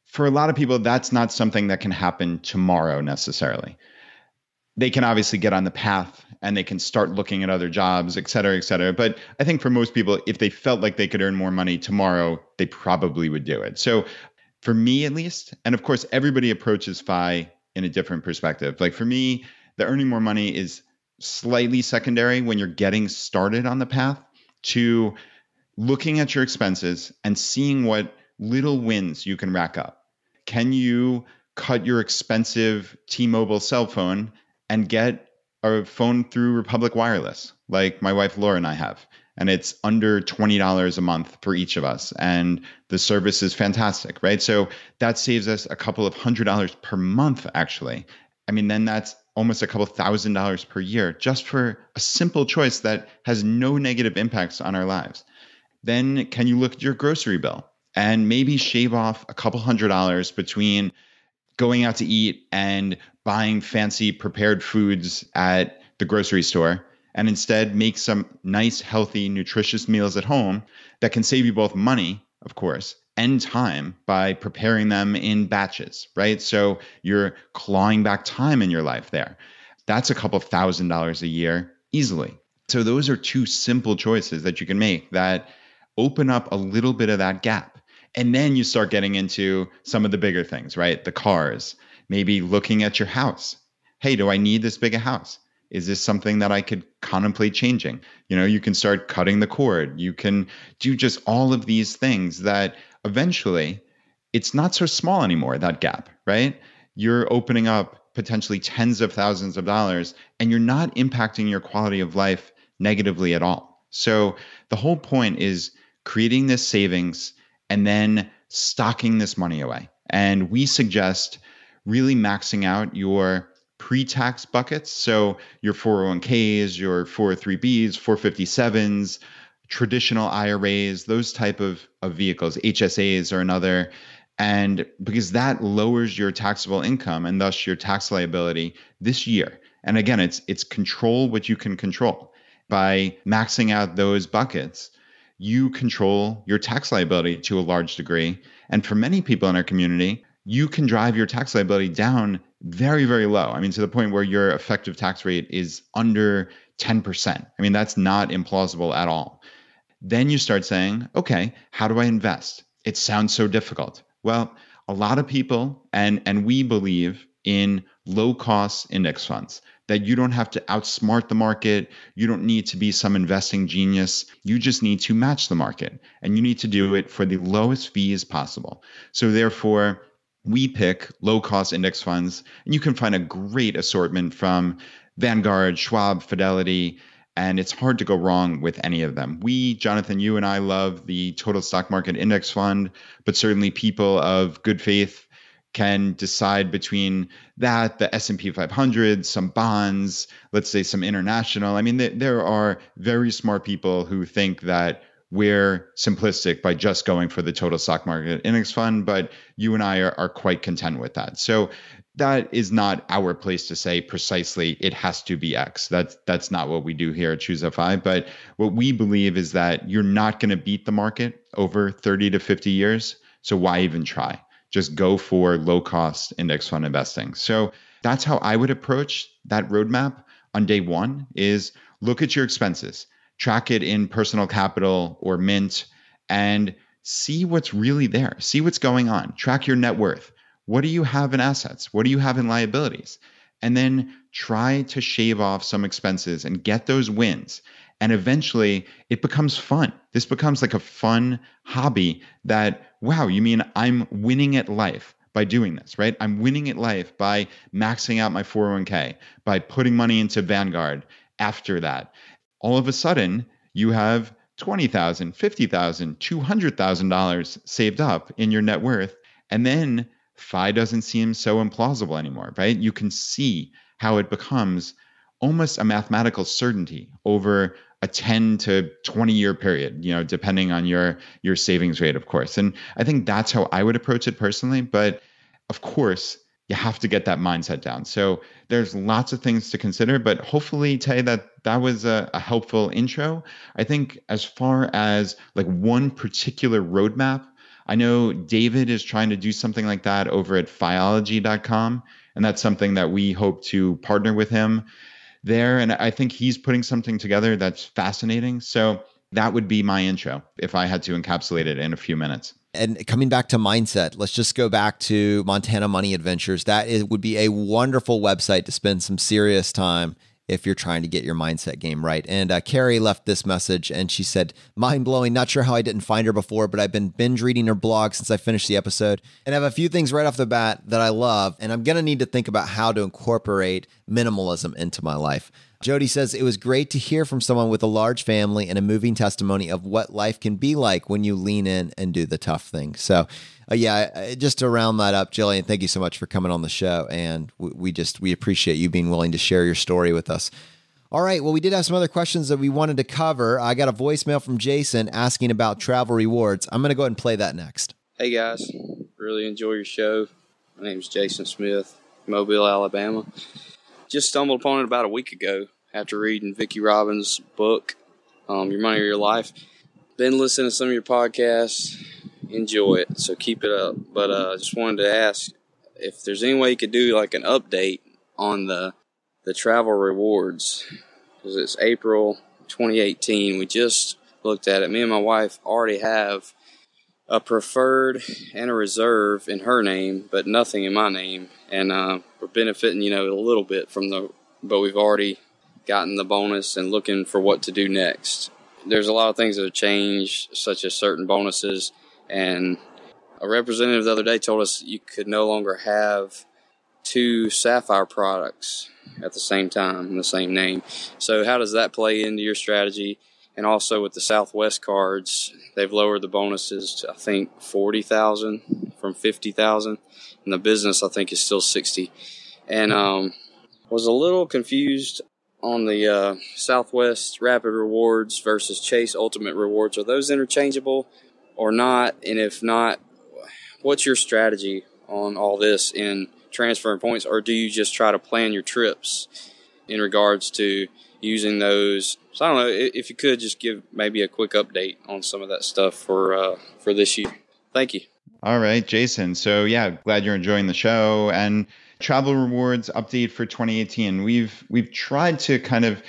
for a lot of people, that's not something that can happen tomorrow necessarily. They can obviously get on the path and they can start looking at other jobs, et cetera, et cetera. But I think for most people, if they felt like they could earn more money tomorrow, they probably would do it. So for me, at least, and of course, everybody approaches FI in a different perspective. Like for me, the earning more money is slightly secondary when you're getting started on the path to looking at your expenses and seeing what little wins you can rack up. Can you cut your expensive T-Mobile cell phone and get a phone through Republic Wireless, like my wife Laura and I have? And it's under $20 a month for each of us. And the service is fantastic, right? So that saves us a couple of $100 per month, actually. I mean, then that's almost a couple $1,000s per year just for a simple choice that has no negative impacts on our lives. Then can you look at your grocery bill and maybe shave off a couple $100s between going out to eat and buying fancy prepared foods at the grocery store, and instead make some nice, healthy, nutritious meals at home that can save you both money, of course, and time by preparing them in batches, right? So you're clawing back time in your life there. That's a couple $1,000s a year easily. So those are two simple choices that you can make that open up a little bit of that gap. And then you start getting into some of the bigger things, right? The cars, maybe looking at your house. Hey, do I need this big a house? Is this something that I could contemplate changing? You know, you can start cutting the cord. You can do just all of these things that eventually it's not so small anymore, that gap, right? You're opening up potentially tens of thousands of dollars and you're not impacting your quality of life negatively at all. So the whole point is creating this savings and then stocking this money away. And we suggest really maxing out your pre-tax buckets. So your 401ks, your 403bs, 457s, traditional IRAs, those type of vehicles, HSAs are another. And because that lowers your taxable income and thus your tax liability this year. And again, it's control what you can control. By maxing out those buckets, you control your tax liability to a large degree. And for many people in our community, you can drive your tax liability down very, very low. I mean, to the point where your effective tax rate is under 10%. I mean, that's not implausible at all. Then you start saying, okay, how do I invest? It sounds so difficult. Well, a lot of people, and we believe in low-cost index funds, that you don't have to outsmart the market. You don't need to be some investing genius. You just need to match the market, and you need to do it for the lowest fees possible. So therefore, we pick low-cost index funds, and you can find a great assortment from Vanguard, Schwab, Fidelity, and it's hard to go wrong with any of them. We, Jonathan, you and I love the Total Stock Market Index Fund, but certainly people of good faith can decide between that, the S&P 500, some bonds, let's say some international. I mean, there are very smart people who think that we're simplistic by just going for the Total Stock Market Index Fund, but you and I are quite content with that. So that is not our place to say precisely it has to be X. That's not what we do here at Choose FI. But what we believe is that you're not going to beat the market over 30 to 50 years. So why even try? Just go for low-cost index fund investing. So that's how I would approach that roadmap on day one is look at your expenses. Track it in Personal Capital or Mint and see what's really there. See what's going on. Track your net worth. What do you have in assets? What do you have in liabilities? And then try to shave off some expenses and get those wins. And eventually it becomes fun. This becomes like a fun hobby that, wow, you mean I'm winning at life by doing this, right? I'm winning at life by maxing out my 401k, by putting money into Vanguard after that. All of a sudden, you have $20,000, $50,000, $200,000 saved up in your net worth. And then FI doesn't seem so implausible anymore, right? You can see how it becomes almost a mathematical certainty over a 10 to 20 year period, depending on your savings rate, of course. And I think that's how I would approach it personally. But of course, you have to get that mindset down. So there's lots of things to consider, but hopefully, Tay, that was a helpful intro. I think as far as like one particular roadmap, I know David is trying to do something like that over at Fiology.com. And that's something that we hope to partner with him there. And I think he's putting something together that's fascinating. So that would be my intro if I had to encapsulate it in a few minutes. And coming back to mindset, let's just go back to Montana Money Adventures. Would be a wonderful website to spend some serious time if you're trying to get your mindset game right. And Carrie left this message and she said, mind blowing. Not sure how I didn't find her before, but I've been binge reading her blog since I finished the episode and I have a few things right off the bat that I love. And I'm going to need to think about how to incorporate minimalism into my life. Jody says, it was great to hear from someone with a large family and a moving testimony of what life can be like when you lean in and do the tough things. So just to round that up, Jillian, thank you so much for coming on the show. And we appreciate you being willing to share your story with us. All right. Well, we did have some other questions that we wanted to cover. I got a voicemail from Jason asking about travel rewards. I'm going to go ahead and play that next. Hey guys, really enjoy your show. My name is Jason Smith, Mobile, Alabama. Just stumbled upon it about a week ago after reading Vicki Robbins' book, Your Money or Your Life. Been listening to some of your podcasts. Enjoy it, so keep it up. But I just wanted to ask if there's any way you could do like an update on the travel rewards. Because it's April 2018. We just looked at it. Me and my wife already have a preferred and a reserve in her name, but nothing in my name. And we're benefiting, a little bit but we've already gotten the bonus and looking for what to do next. There's a lot of things that have changed, such as certain bonuses. And a representative the other day told us you could no longer have 2 Sapphire products at the same time in the same name. So how does that play into your strategy? And also with the Southwest cards, they've lowered the bonuses to, I think, $40,000 from $50,000. And the business, I think, is still $60,000. And was a little confused on the Southwest Rapid Rewards versus Chase Ultimate Rewards. Are those interchangeable or not? And if not, what's your strategy on all this in transferring points? Or do you just try to plan your trips in regards to using those? So I don't know if you could just give maybe a quick update on some of that stuff for this year. Thank you. All right, Jason. So yeah, glad you're enjoying the show. And travel rewards update for 2018. We've tried to kind of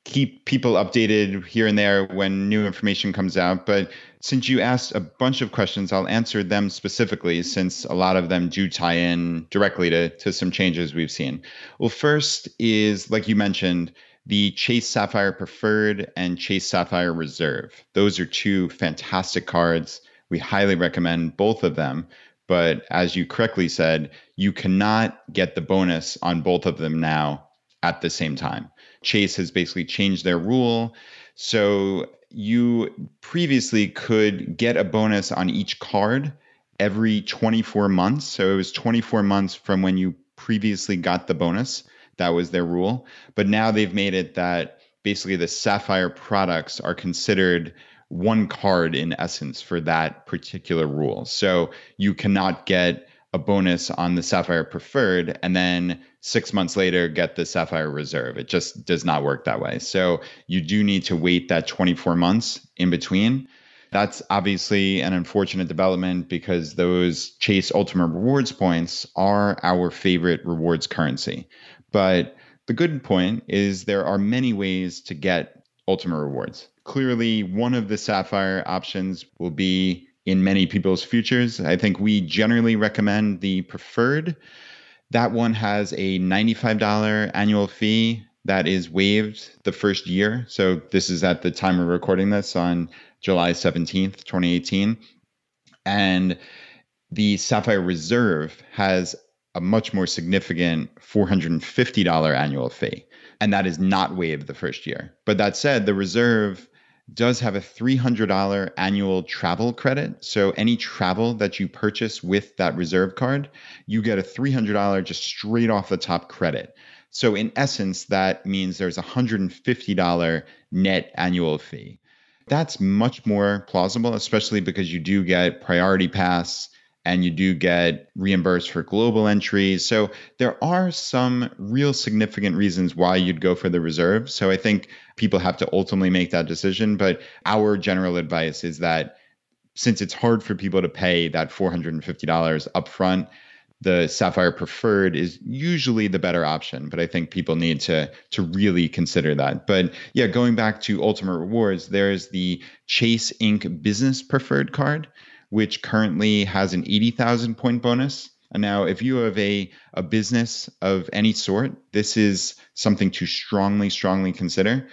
keep people updated here and there when new information comes out. But since you asked a bunch of questions, I'll answer them specifically since a lot of them do tie in directly to some changes we've seen. Well, first is, like you mentioned, the Chase Sapphire Preferred and Chase Sapphire Reserve. Those are 2 fantastic cards. We highly recommend both of them. But as you correctly said, you cannot get the bonus on both of them now at the same time. Chase has basically changed their rule. So you previously could get a bonus on each card every 24 months. So it was 24 months from when you previously got the bonus. That was their rule. But now they've made it that basically the Sapphire products are considered one card in essence for that particular rule. So you cannot get a bonus on the Sapphire Preferred and then 6 months later get the Sapphire Reserve. It just does not work that way. So you do need to wait that 24 months in between. That's obviously an unfortunate development because those Chase Ultimate Rewards points are our favorite rewards currency. But the good point is there are many ways to get Ultimate Rewards. Clearly, one of the Sapphire options will be in many people's futures. I think we generally recommend the Preferred. That one has a $95 annual fee that is waived the first year. So this is at the time of recording this on July 17th, 2018. And the Sapphire Reserve has a much more significant $450 annual fee. And that is not waived the first year. But that said, the Reserve does have a $300 annual travel credit. So any travel that you purchase with that Reserve card, you get a $300 just straight off the top credit. So in essence, that means there's a $150 net annual fee. That's much more plausible, especially because you do get priority pass and you do get reimbursed for global entries. So there are some real significant reasons why you'd go for the reserve. So I think people have to ultimately make that decision. But our general advice is that since it's hard for people to pay that $450 upfront, the Sapphire Preferred is usually the better option, but I think people need to really consider that. But yeah, going back to Ultimate Rewards, there's the Chase Inc. Business Preferred card, which currently has an 80,000 point bonus. And now, if you have a business of any sort, this is something to strongly consider.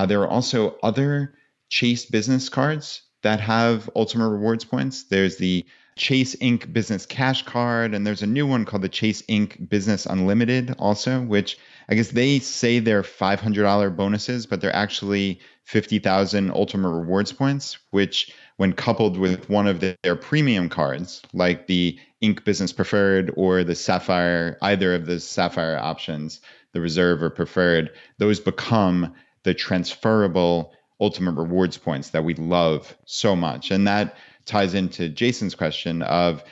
There are also other Chase business cards that have Ultimate Rewards points. There's the Chase Inc. Business Cash Card, and there's a new one called the Chase Inc. Business Unlimited also, which I guess they say they're $500 bonuses, but they're actually 50,000 Ultimate Rewards points, which when coupled with one of their premium cards, like the Inc. Business Preferred or the Sapphire, either of the Sapphire options, the Reserve or Preferred, those become the transferable Ultimate Rewards points that we love so much. And that ties into Jason's question of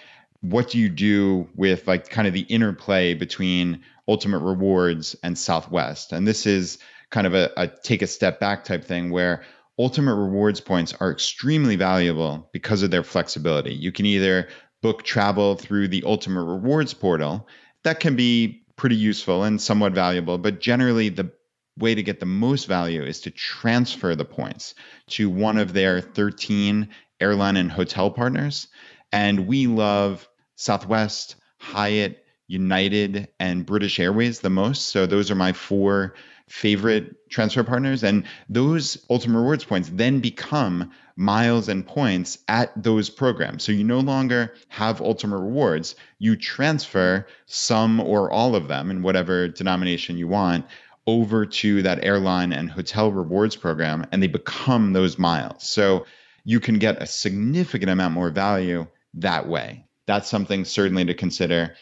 what do you do with like kind of the interplay between Ultimate Rewards and Southwest? And this is kind of a take a step back type thing where Ultimate Rewards points are extremely valuable because of their flexibility. You can either book travel through the Ultimate Rewards portal. That can be pretty useful and somewhat valuable, but generally the way to get the most value is to transfer the points to one of their 13 airline and hotel partners. And we love Southwest, Hyatt, United, and British Airways the most. So those are my 4 favorite transfer partners. And those Ultimate Rewards points then become miles and points at those programs. So you no longer have Ultimate Rewards. You transfer some or all of them in whatever denomination you want over to that airline and hotel rewards program, and they become those miles. So you can get a significant amount more value that way. That's something certainly to consider.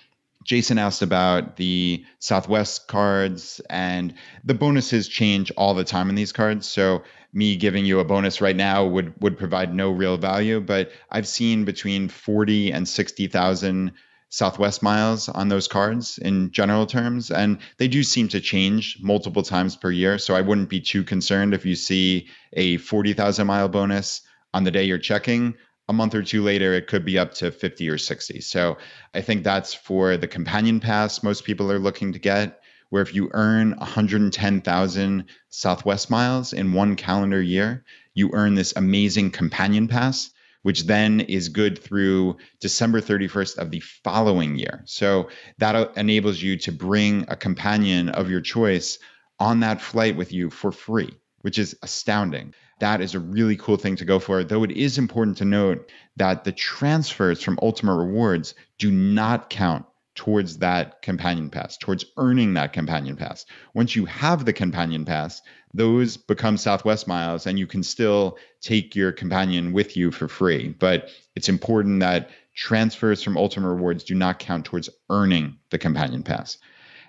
Jason asked about the Southwest cards, and the bonuses change all the time in these cards. So me giving you a bonus right now would provide no real value, but I've seen between 40 and 60,000 Southwest miles on those cards in general terms, and they do seem to change multiple times per year. So I wouldn't be too concerned if you see a 40,000 mile bonus on the day you're checking. A month or two later, it could be up to 50 or 60. So I think that's for the companion pass most people are looking to get, where if you earn 110,000 Southwest miles in one calendar year, you earn this amazing companion pass, which then is good through December 31st of the following year. So that enables you to bring a companion of your choice on that flight with you for free, which is astounding. That is a really cool thing to go for, though it is important to note that the transfers from Ultimate Rewards do not count towards that companion pass, towards earning that companion pass. Once you have the companion pass, those become Southwest miles and you can still take your companion with you for free. But it's important that transfers from Ultimate Rewards do not count towards earning the companion pass.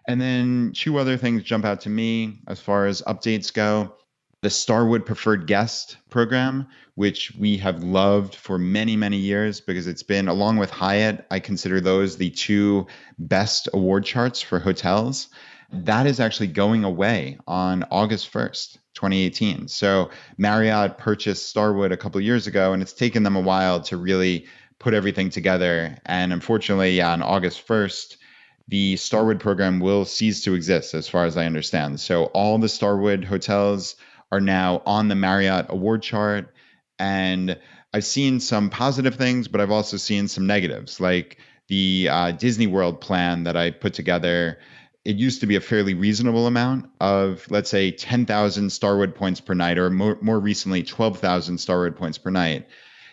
And then 2 other things jump out to me as far as updates go. The Starwood Preferred Guest program, which we have loved for many, many years because it's been, along with Hyatt, I consider those the 2 best award charts for hotels. That is actually going away on August 1st, 2018. So Marriott purchased Starwood a couple of years ago, and it's taken them a while to really put everything together. And unfortunately, on August 1st, the Starwood program will cease to exist as far as I understand. So all the Starwood hotels are now on the Marriott award chart. And I've seen some positive things, but I've also seen some negatives, like the Disney World plan that I put together. It used to be a fairly reasonable amount of, let's say, 10,000 Starwood points per night, or more recently, 12,000 Starwood points per night.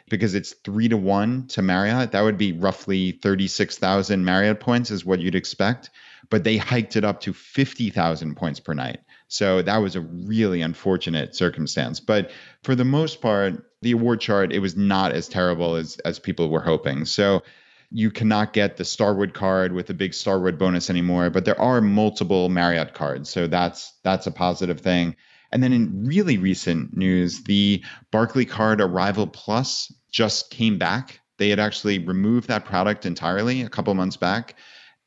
Because it's 3-to-1 to Marriott, that would be roughly 36,000 Marriott points is what you'd expect. But they hiked it up to 50,000 points per night. So that was a really unfortunate circumstance. But for the most part, the award chart, it was not as terrible as people were hoping. So You cannot get the Starwood card with the big Starwood bonus anymore, but there are multiple Marriott cards. So that's a positive thing. And then in really recent news, the Barclay Card Arrival Plus just came back. They had actually removed that product entirely a couple months back.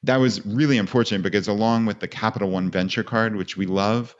That was really unfortunate because along with the Capital One Venture Card, which we love,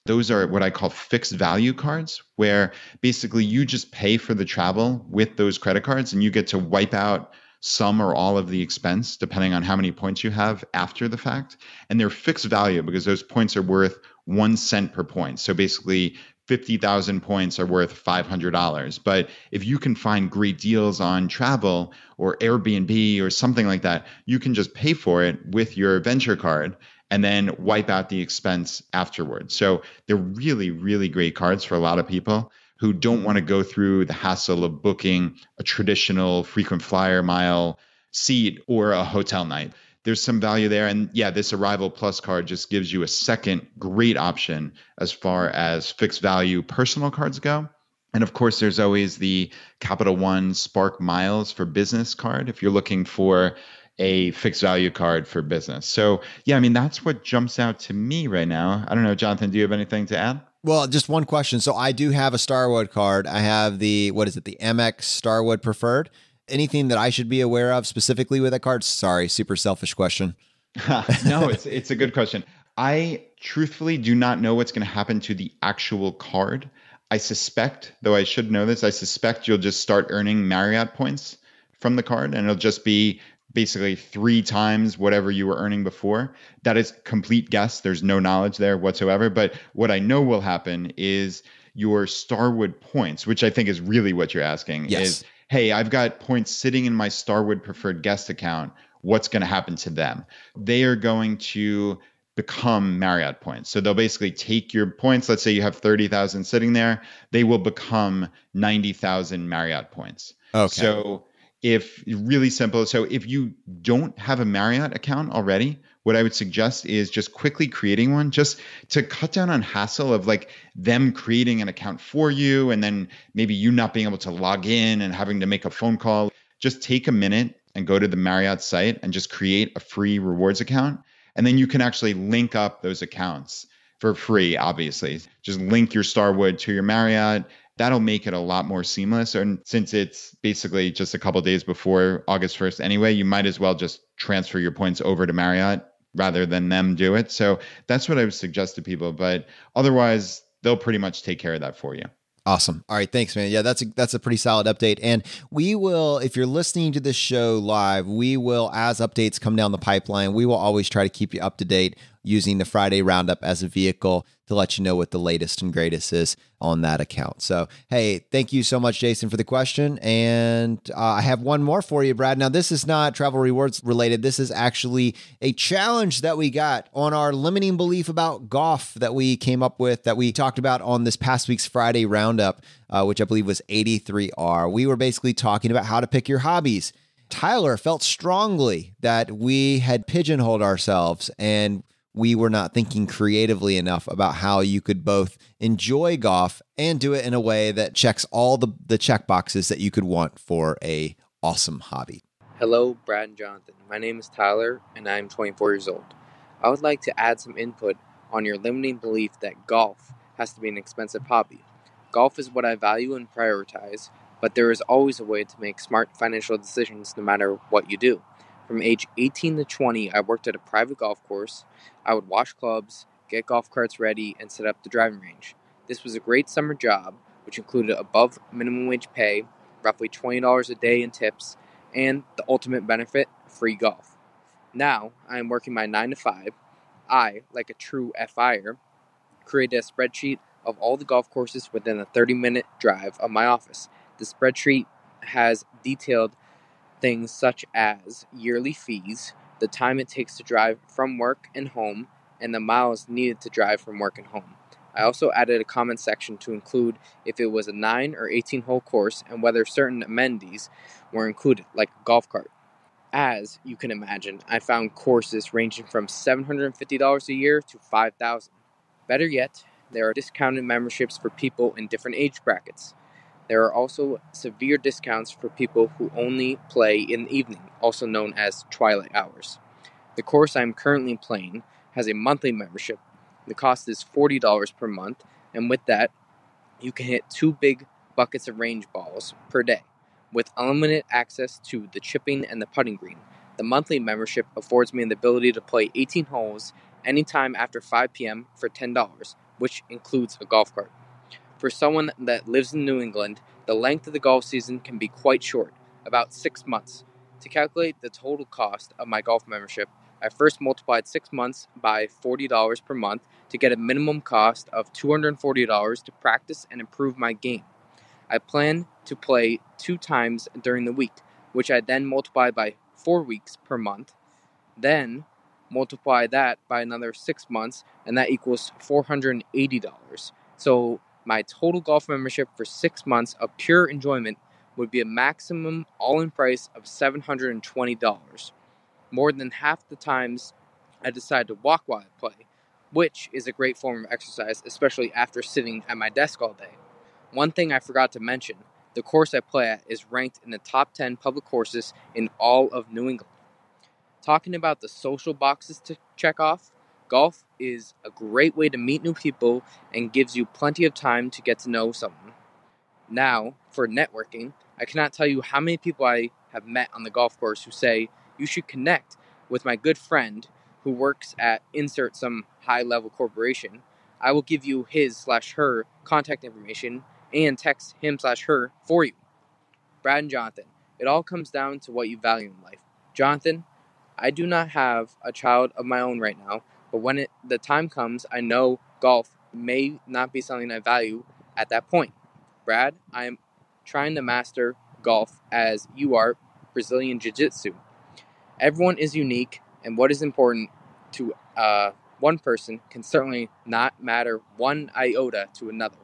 those are what I call fixed value cards, where basically you just pay for the travel with those credit cards and you get to wipe out some or all of the expense, depending on how many points you have after the fact. And they're fixed value because those points are worth 1 cent per point. So basically 50,000 points are worth $500. But if you can find great deals on travel or Airbnb or something like that, you can just pay for it with your venture card and then wipe out the expense afterwards. So they're really, really great cards for a lot of people who don't want to go through the hassle of booking a traditional frequent flyer mile seat or a hotel night. There's some value there. And yeah, this Arrival Plus card just gives you a second great option as far as fixed value personal cards go. And of course, there's always the Capital One Spark Miles for Business card if you're looking for a fixed value card for business. So yeah, I mean, that's what jumps out to me right now. I don't know, Jonathan, do you have anything to add? Well, just one question. So I do have a Starwood card. I have the Amex Starwood Preferred. Anything that I should be aware of specifically with that card? Sorry, super selfish question. No, it's a good question. I truthfully do not know what's going to happen to the actual card. I suspect, though I should know this, I suspect you'll just start earning Marriott points from the card and it'll just be basically 3 times whatever you were earning before. That is complete guess. There's no knowledge there whatsoever. But what I know will happen is your Starwood points, which I think is really what you're asking, is, hey, I've got points sitting in my Starwood Preferred Guest account. What's going to happen to them? They are going to become Marriott points. So they'll basically take your points. Let's say you have 30,000 sitting there. They will become 90,000 Marriott points. Okay. So if really simple. So if you don't have a Marriott account already, what I would suggest is just quickly creating one, just to cut down on hassle of like them creating an account for you and then maybe you not being able to log in and having to make a phone call. Just take a minute and go to the Marriott site and just create a free rewards account. And then you can actually link up those accounts for free, obviously. Just link your Starwood to your Marriott. That'll make it a lot more seamless. And since it's basically just a couple of days before August 1st anyway, you might as well just transfer your points over to Marriott rather than them do it. So that's what I would suggest to people. But otherwise, they'll pretty much take care of that for you. Awesome. All right. Thanks, man. Yeah, that's a pretty solid update. And we will, if you're listening to this show live, we will, as updates come down the pipeline, we will always try to keep you up to date using the Friday Roundup as a vehicle to let you know what the latest and greatest is on that account. So, hey, thank you so much, Jason, for the question. And I have one more for you, Brad. Now, this is not travel rewards related. This is actually a challenge that we got on our limiting belief about golf that we came up with, that we talked about on this past week's Friday Roundup, which I believe was 83R. We were basically talking about how to pick your hobbies. Tyler felt strongly that we had pigeonholed ourselves and we were not thinking creatively enough about how you could both enjoy golf and do it in a way that checks all the check boxes that you could want for a awesome hobby. Hello, Brad and Jonathan. My name is Tyler, and I'm 24 years old. I would like to add some input on your limiting belief that golf has to be an expensive hobby. Golf is what I value and prioritize, but there is always a way to make smart financial decisions no matter what you do. From age 18 to 20, I worked at a private golf course. I would wash clubs, get golf carts ready, and set up the driving range. This was a great summer job, which included above minimum wage pay, roughly $20 a day in tips, and the ultimate benefit, free golf. Now, I am working my 9 to 5. I, like a true FIer, created a spreadsheet of all the golf courses within a 30-minute drive of my office. The spreadsheet has detailed things such as yearly fees, the time it takes to drive from work and home, and the miles needed to drive from work and home. I also added a comment section to include if it was a 9 or 18-hole course and whether certain amenities were included, like a golf cart. As you can imagine, I found courses ranging from $750 a year to $5,000. Better yet, there are discounted memberships for people in different age brackets. There are also severe discounts for people who only play in the evening, also known as twilight hours. The course I am currently playing has a monthly membership. The cost is $40 per month, and with that, you can hit 2 big buckets of range balls per day, with unlimited access to the chipping and the putting green. The monthly membership affords me the ability to play 18 holes anytime after 5 p.m. for $10, which includes a golf cart. For someone that lives in New England, the length of the golf season can be quite short, about 6 months. To calculate the total cost of my golf membership, I first multiplied 6 months by $40 per month to get a minimum cost of $240 to practice and improve my game. I plan to play 2 times during the week, which I then multiply by 4 weeks per month. Then multiply that by another 6 months, and that equals $480. So my total golf membership for 6 months of pure enjoyment would be a maximum all-in price of $720. More than half the times I decide to walk while I play, which is a great form of exercise, especially after sitting at my desk all day. One thing I forgot to mention, the course I play at is ranked in the top 10 public courses in all of New England. Talking about the social boxes to check off, golf is a great way to meet new people and gives you plenty of time to get to know someone. Now, for networking, I cannot tell you how many people I have met on the golf course who say, you should connect with my good friend who works at insert some high-level corporation. I will give you his/her contact information and text him/her for you. Brad and Jonathan, it all comes down to what you value in life. Jonathan, I do not have a child of my own right now, but when the time comes, I know golf may not be something I value at that point. Brad, I am trying to master golf as you are Brazilian Jiu-Jitsu. Everyone is unique, and what is important to one person can certainly not matter one iota to another.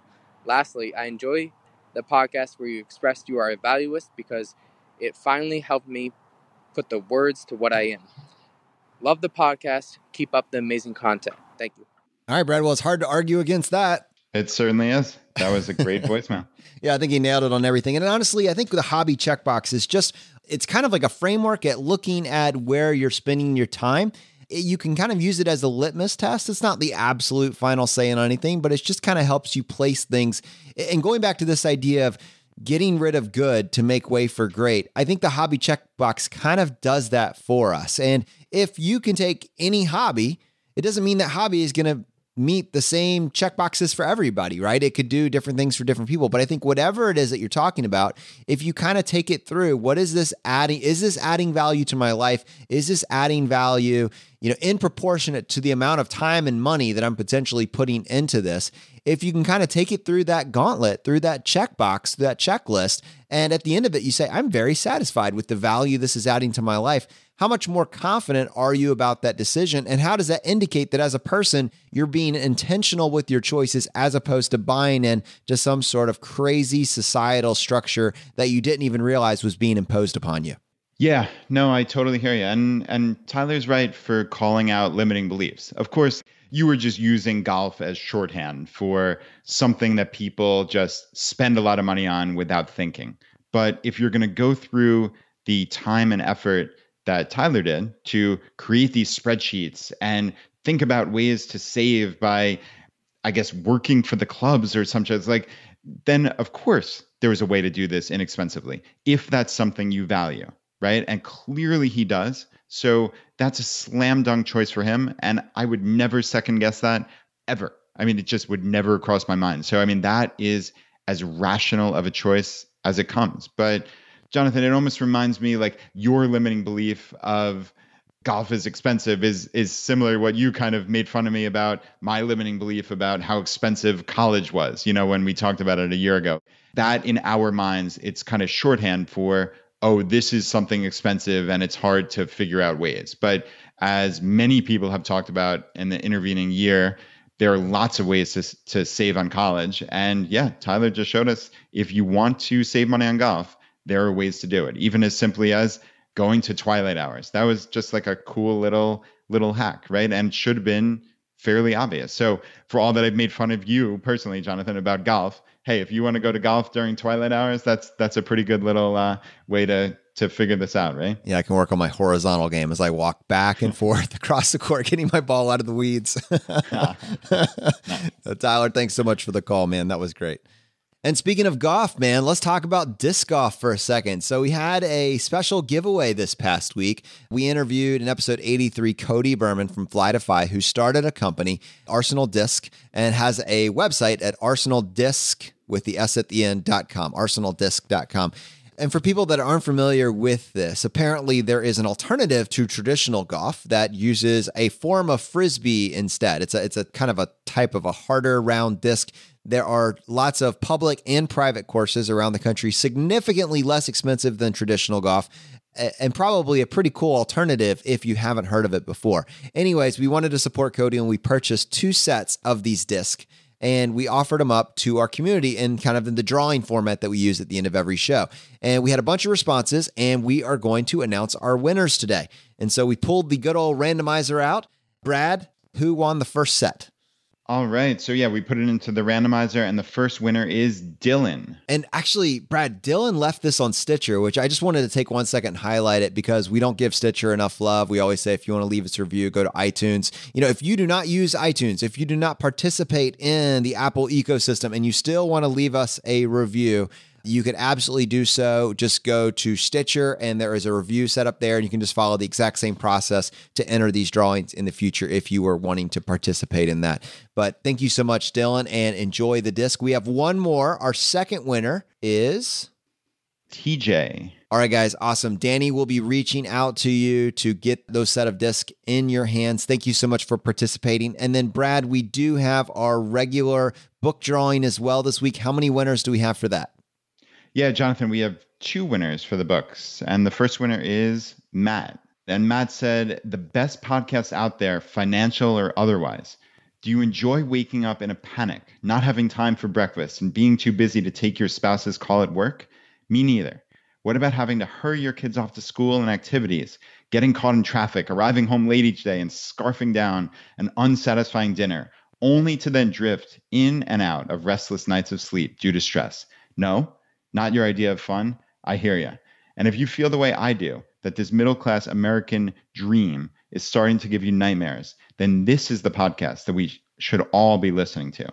Lastly, I enjoy the podcast where you expressed you are a valuist because it finally helped me put the words to what I am. Love the podcast. Keep up the amazing content. Thank you. All right, Brad. Well, it's hard to argue against that. It certainly is. That was a great voicemail. Yeah, I think he nailed it on everything. And honestly, I think the hobby checkbox is just, it's kind of like a framework at looking at where you're spending your time. You can kind of use it as a litmus test. It's not the absolute final say on anything, but it just kind of helps you place things. And going back to this idea of getting rid of good to make way for great, I think the hobby checkbox kind of does that for us. And if you can take any hobby, it doesn't mean that hobby is going to meet the same checkboxes for everybody, right? It could do different things for different people. But I think whatever it is that you're talking about, if you kind of take it through, what is this adding? Is this adding value to my life? Is this adding value, in proportionate to the amount of time and money that I'm potentially putting into this? If you can kind of take it through that gauntlet, through that checkbox, that checklist, and at the end of it, you say, I'm very satisfied with the value this is adding to my life. How much more confident are you about that decision? And how does that indicate that as a person, you're being intentional with your choices as opposed to buying in to some sort of crazy societal structure that you didn't even realize was being imposed upon you? Yeah, no, I totally hear you. And Tyler's right for calling out limiting beliefs. Of course, you were just using golf as shorthand for something that people just spend a lot of money on without thinking. But if you're going to go through the time and effort that Tyler did to create these spreadsheets and think about ways to save by, I guess, working for the clubs or something, then of course there is a way to do this inexpensively if that's something you value, right? And clearly he does. So that's a slam dunk choice for him. And I would never second guess that ever. I mean, it just would never cross my mind. So, I mean, that is as rational of a choice as it comes. But Jonathan, it almost reminds me like your limiting belief of golf is expensive is similar to what you kind of made fun of me about my limiting belief about how expensive college was, when we talked about it a year ago. That in our minds, it's kind of shorthand for, oh, this is something expensive and it's hard to figure out ways. But as many people have talked about in the intervening year, there are lots of ways to save on college. And yeah, Tyler just showed us if you want to save money on golf, there are ways to do it, even as simply as going to twilight hours. That was just like a cool little hack, right? And should have been fairly obvious. So for all that I've made fun of you personally, Jonathan, about golf, hey, if you want to go to golf during twilight hours, that's a pretty good little way to figure this out, right? Yeah, I can work on my horizontal game as I walk back and forth across the court, getting my ball out of the weeds. Tyler, thanks so much for the call, man. That was great. And speaking of golf, man, let's talk about disc golf for a second. So we had a special giveaway this past week. We interviewed in episode 83 Cody Berman from Fly to Fi, who started a company, Arsenal Disc, and has a website at arsenaldisc with the S at the end.com, arsenaldisc.com. And for people that aren't familiar with this, apparently there is an alternative to traditional golf that uses a form of frisbee instead. It's a kind of a type of a harder round disc. There are lots of public and private courses around the country, significantly less expensive than traditional golf, and probably a pretty cool alternative if you haven't heard of it before. Anyways, we wanted to support Cody, and we purchased 2 sets of these discs, and we offered them up to our community in kind of in the drawing format that we use at the end of every show. And we had a bunch of responses, and we are going to announce our winners today. And so we pulled the good old randomizer out. Brad, who won the first set? All right. So yeah, we put it into the randomizer, and the first winner is Dylan. And actually, Brad, Dylan left this on Stitcher, which I just wanted to take 1 second and highlight it because we don't give Stitcher enough love. We always say, if you want to leave us a review, go to iTunes. If you do not use iTunes, if you do not participate in the Apple ecosystem and you still want to leave us a review, you could absolutely do so. Just go to Stitcher and there is a review set up there, and you can just follow the exact same process to enter these drawings in the future if you were wanting to participate in that. But thank you so much, Dylan, and enjoy the disc. We have one more. Our second winner is TJ. All right, guys. Awesome. Danny will be reaching out to you to get those set of discs in your hands. Thank you so much for participating. And then, Brad, we do have our regular book drawing as well this week. How many winners do we have for that? Yeah, Jonathan, we have 2 winners for the books. And the first winner is Matt. And Matt said, the best podcast out there, financial or otherwise. Do you enjoy waking up in a panic, not having time for breakfast, and being too busy to take your spouse's call at work? Me neither. What about having to hurry your kids off to school and activities, getting caught in traffic, arriving home late each day, and scarfing down an unsatisfying dinner, only to then drift in and out of restless nights of sleep due to stress? No? Not your idea of fun? I hear you. And if you feel the way I do, that this middle-class American dream is starting to give you nightmares, then this is the podcast that we should all be listening to.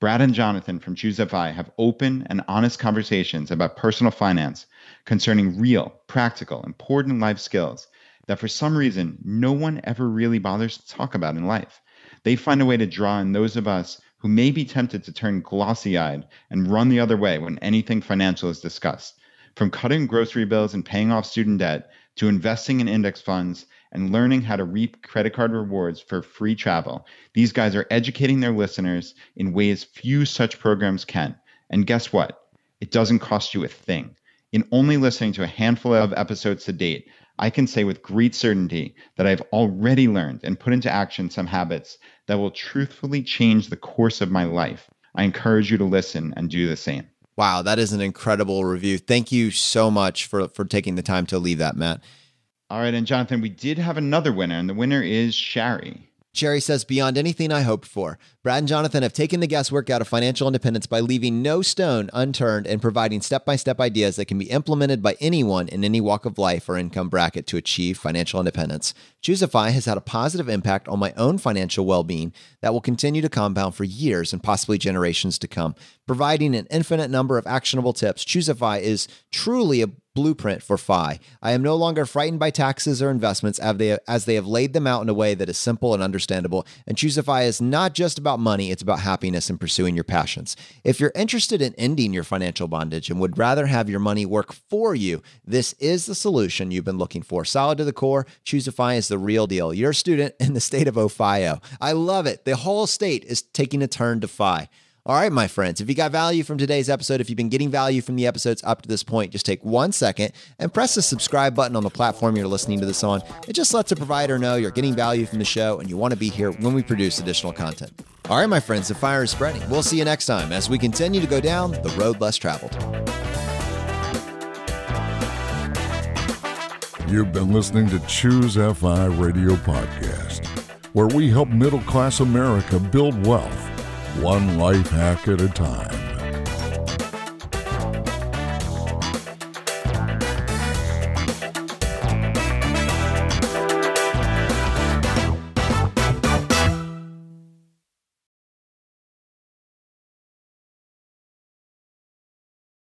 Brad and Jonathan from Choose FI have open and honest conversations about personal finance concerning real, practical, important life skills that for some reason no one ever really bothers to talk about in life. They find a way to draw in those of us who may be tempted to turn glossy-eyed and run the other way when anything financial is discussed. From cutting grocery bills and paying off student debt to investing in index funds and learning how to reap credit card rewards for free travel, these guys are educating their listeners in ways few such programs can. And guess what? It doesn't cost you a thing. In only listening to a handful of episodes to date, I can say with great certainty that I've already learned and put into action some habits that will truthfully change the course of my life. I encourage you to listen and do the same. Wow, that is an incredible review. Thank you so much for taking the time to leave that, Matt. All right, and Jonathan, we did have another winner, and the winner is Shari. Sherry says, beyond anything I hoped for, Brad and Jonathan have taken the guesswork out of financial independence by leaving no stone unturned and providing step-by-step ideas that can be implemented by anyone in any walk of life or income bracket to achieve financial independence. Choosify has had a positive impact on my own financial well-being that will continue to compound for years and possibly generations to come. Providing an infinite number of actionable tips, Choosify is truly a blueprint for FI. I am no longer frightened by taxes or investments as they have laid them out in a way that is simple and understandable. And Choosify is not just about money, it's about happiness and pursuing your passions. If you're interested in ending your financial bondage and would rather have your money work for you, this is the solution you've been looking for. Solid to the core, Choosify is the real deal. You're a student in the state of Ohio. I love it. The whole state is taking a turn to FI. All right, my friends, if you got value from today's episode, if you've been getting value from the episodes up to this point, just take 1 second and press the subscribe button on the platform you're listening to this on. It just lets the provider know you're getting value from the show and you want to be here when we produce additional content. All right, my friends, the fire is spreading. We'll see you next time as we continue to go down the road less traveled. You've been listening to Choose FI Radio Podcast, where we help middle-class America build wealth, one life hack at a time.